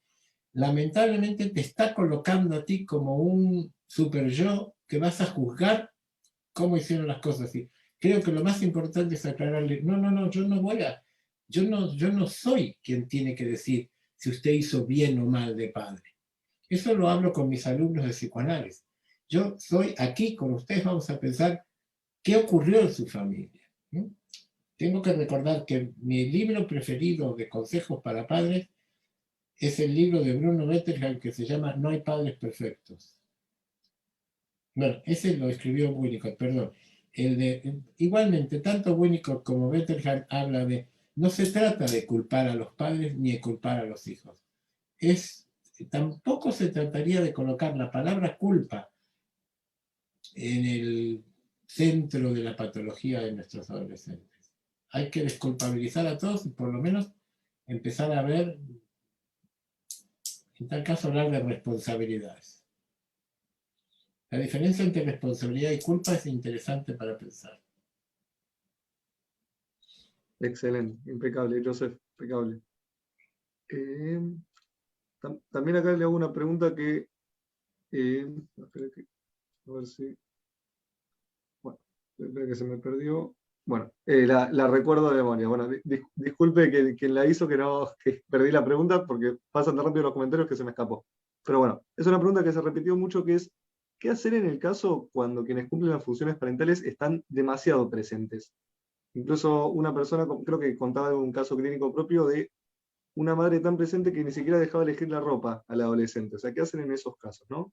lamentablemente te está colocando a ti como un super yo que vas a juzgar cómo hicieron las cosas. Y creo que lo más importante es aclararle, no, yo no soy quien tiene que decir si usted hizo bien o mal de padre. Eso lo hablo con mis alumnos de psicoanálisis. Yo soy aquí con ustedes, vamos a pensar qué ocurrió en su familia. ¿No? Tengo que recordar que mi libro preferido de consejos para padres es el libro de Bruno Bettelheim que se llama No hay padres perfectos. Bueno, ese lo escribió Winnicott, perdón. Igualmente, tanto Winnicott como Bettelheim habla de, no se trata de culpar a los padres ni de culpar a los hijos. Tampoco se trataría de colocar la palabra culpa en el centro de la patología de nuestros adolescentes. Hay que desculpabilizar a todos y por lo menos empezar a ver, en tal caso, hablar de responsabilidades. La diferencia entre responsabilidad y culpa es interesante para pensar. Excelente, impecable, Joseph, impecable. También acá le hago una pregunta que, a ver si, bueno, espera que se me perdió. Bueno, la recuerdo de memoria. Bueno, disculpe que quien la hizo que perdí la pregunta porque pasan tan rápido los comentarios que se me escapó. Pero bueno, es una pregunta que se repitió mucho que es, ¿qué hacer en el caso cuando quienes cumplen las funciones parentales están demasiado presentes? Incluso una persona, creo que contaba un caso clínico propio de una madre tan presente que ni siquiera dejaba elegir la ropa al adolescente. O sea, ¿qué hacen en esos casos, no?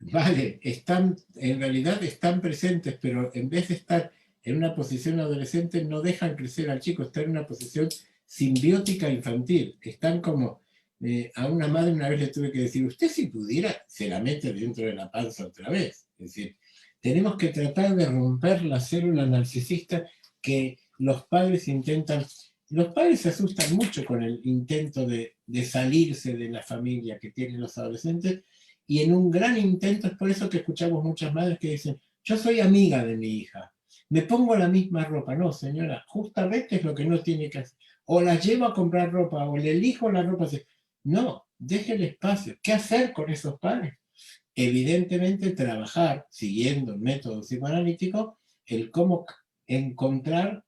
Vale, en realidad están presentes, pero en vez de estar en una posición adolescente, no dejan crecer al chico, están en una posición simbiótica infantil. Están como, a una madre una vez le tuve que decir, usted si pudiera, se la mete dentro de la panza otra vez. Es decir, tenemos que tratar de romper la célula narcisista que los padres intentan. Los padres se asustan mucho con el intento de salirse de la familia que tienen los adolescentes, Y en un gran intento, es por eso que escuchamos muchas madres que dicen, yo soy amiga de mi hija, me pongo la misma ropa. No, señora, justamente es lo que no tiene que hacer. O la llevo a comprar ropa, o le elijo la ropa. No, deje el espacio. ¿Qué hacer con esos padres? Evidentemente trabajar, siguiendo el método psicoanalítico, el cómo encontrar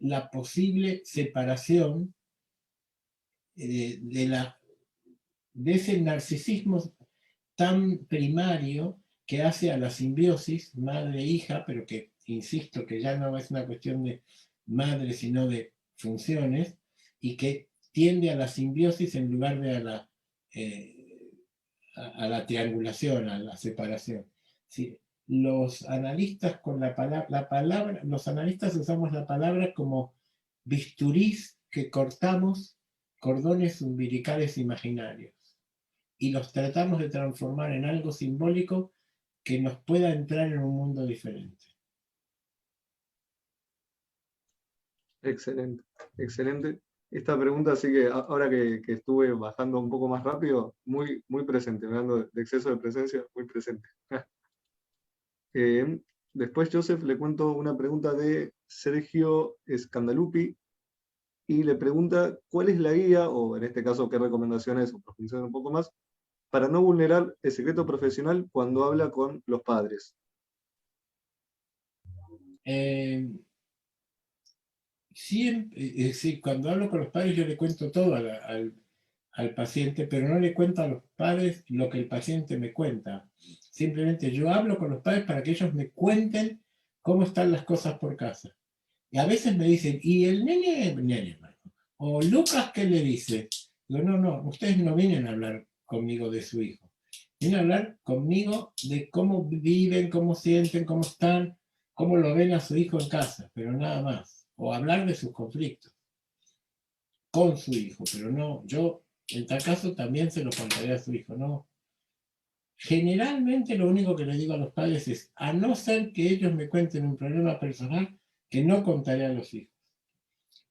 la posible separación de, de ese narcisismo tan primario que hace a la simbiosis madre-hija, pero que, insisto, que ya no es una cuestión de madre, sino de funciones, y que tiende a la simbiosis en lugar de a la triangulación, a la separación. ¿Sí? Los analistas con la palabra, los analistas usamos la palabra como bisturís que cortamos cordones umbilicales imaginarios y los tratamos de transformar en algo simbólico que nos pueda entrar en un mundo diferente. Excelente, excelente. Esta pregunta sí que ahora que estuve bajando un poco más rápido, muy, muy presente, hablando de exceso de presencia, muy presente. Eh, Después, Joseph, le cuento una pregunta de Sergio Scandalupi y le pregunta cuál es la guía, o en este caso, qué recomendaciones, o profundizar un poco más, para no vulnerar el secreto profesional cuando habla con los padres. Sí, cuando hablo con los padres yo le cuento todo al paciente, pero no le cuento a los padres lo que el paciente me cuenta. Simplemente yo hablo con los padres para que ellos me cuenten cómo están las cosas por casa. Y a veces me dicen, ¿y el nene, o Lucas qué le dice? Digo, no, ustedes no vienen a hablar conmigo de su hijo. Vienen a hablar conmigo de cómo viven, cómo sienten, cómo están, cómo lo ven a su hijo en casa, pero nada más. O hablar de sus conflictos con su hijo, pero no, yo en tal caso también se lo contaré a su hijo, no. Generalmente lo único que le digo a los padres es, a no ser que ellos me cuenten un problema personal, que no contaré a los hijos.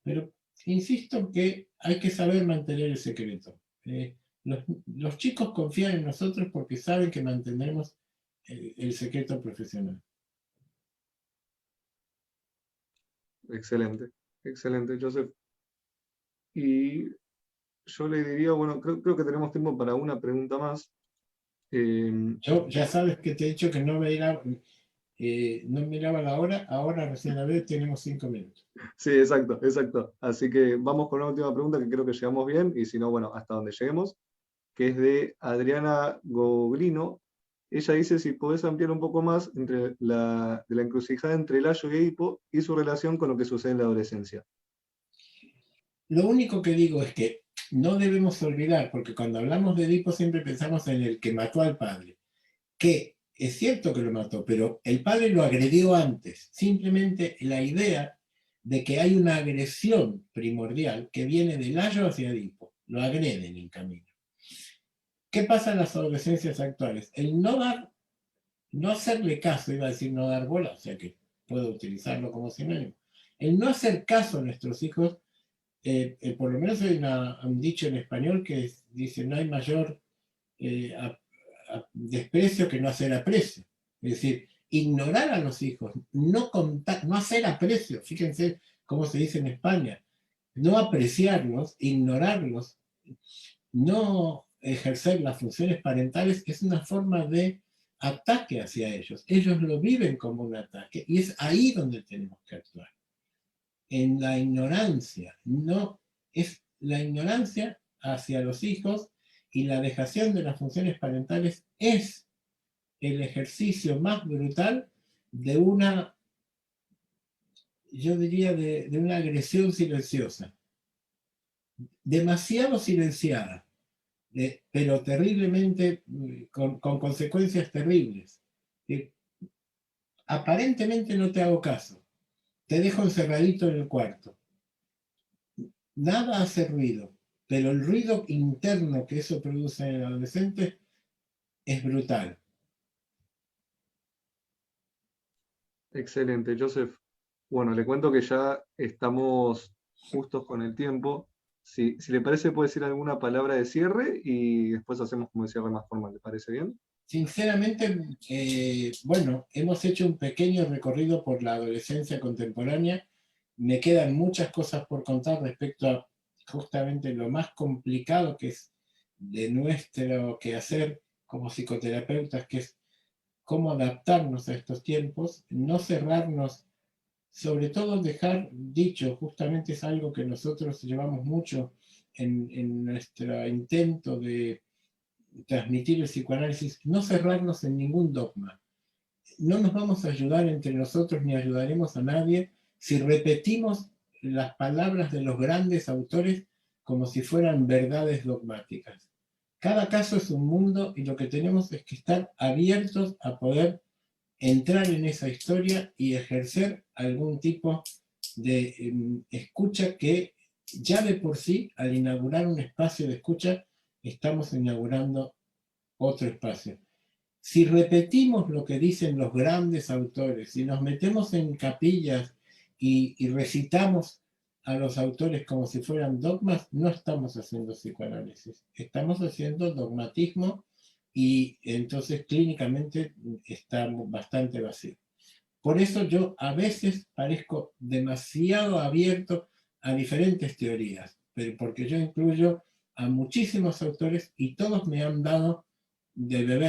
Pero insisto que hay que saber mantener el secreto. Los chicos confían en nosotros porque saben que mantendremos el secreto profesional. Excelente, excelente, Joseph. Y yo le diría, bueno, creo que tenemos tiempo para una pregunta más. Yo ya sabes que te he dicho que no miraba la hora, ahora recién la veo, tenemos 5 minutos. Sí, exacto, exacto. Así que vamos con la última pregunta que creo que llegamos bien, y si no, bueno, hasta donde lleguemos, que es de Adriana Goglino. Ella dice si podés ampliar un poco más de la encrucijada entre Layo y Edipo y su relación con lo que sucede en la adolescencia. Lo único que digo es que no debemos olvidar, porque cuando hablamos de Edipo siempre pensamos en el que mató al padre, que es cierto que lo mató, pero el padre lo agredió antes. Simplemente la idea de que hay una agresión primordial que viene de Layo hacia Edipo, lo agreden en el camino. ¿Qué pasa en las adolescencias actuales? El no hacerle caso, iba a decir no dar bola, o sea que puedo utilizarlo como sinónimo. El no hacer caso a nuestros hijos, por lo menos hay un dicho en español que dice no hay mayor eh, desprecio que no hacer aprecio. Es decir, ignorar a los hijos, no hacer aprecio, fíjense cómo se dice en España, no apreciarlos, ignorarlos, no ejercer las funciones parentales es una forma de ataque hacia ellos. Ellos lo viven como un ataque y es ahí donde tenemos que actuar. En la ignorancia, no es la ignorancia hacia los hijos y la dejación de las funciones parentales es el ejercicio más brutal de una, yo diría, de una agresión silenciosa, demasiado silenciada, pero terriblemente, con consecuencias terribles. Aparentemente no te hago caso, te dejo encerradito en el cuarto, nada hace ruido, pero el ruido interno que eso produce en el adolescente es brutal. Excelente, Joseph. Bueno, le cuento que ya estamos justos con el tiempo. Si le parece, puede decir alguna palabra de cierre y después hacemos como el cierre más formal. ¿Le parece bien? Sinceramente, bueno, hemos hecho un pequeño recorrido por la adolescencia contemporánea. Me quedan muchas cosas por contar respecto a justamente lo más complicado que es de nuestro quehacer como psicoterapeutas, que es cómo adaptarnos a estos tiempos, no cerrarnos, sobre todo dejar dicho, justamente es algo que nosotros llevamos mucho en nuestro intento de transmitir el psicoanálisis, no cerrarnos en ningún dogma. No nos vamos a ayudar entre nosotros ni ayudaremos a nadie si repetimos las palabras de los grandes autores como si fueran verdades dogmáticas. Cada caso es un mundo y lo que tenemos es que estar abiertos a poder entrar en esa historia y ejercer algún tipo de escucha que ya de por sí, al inaugurar un espacio de escucha, estamos inaugurando otro espacio. Si repetimos lo que dicen los grandes autores, si nos metemos en capillas y recitamos a los autores como si fueran dogmas, no estamos haciendo psicoanálisis, estamos haciendo dogmatismo y entonces clínicamente está bastante vacío. Por eso yo a veces parezco demasiado abierto a diferentes teorías, pero porque yo incluyo a muchísimos autores y todos me han dado de beber.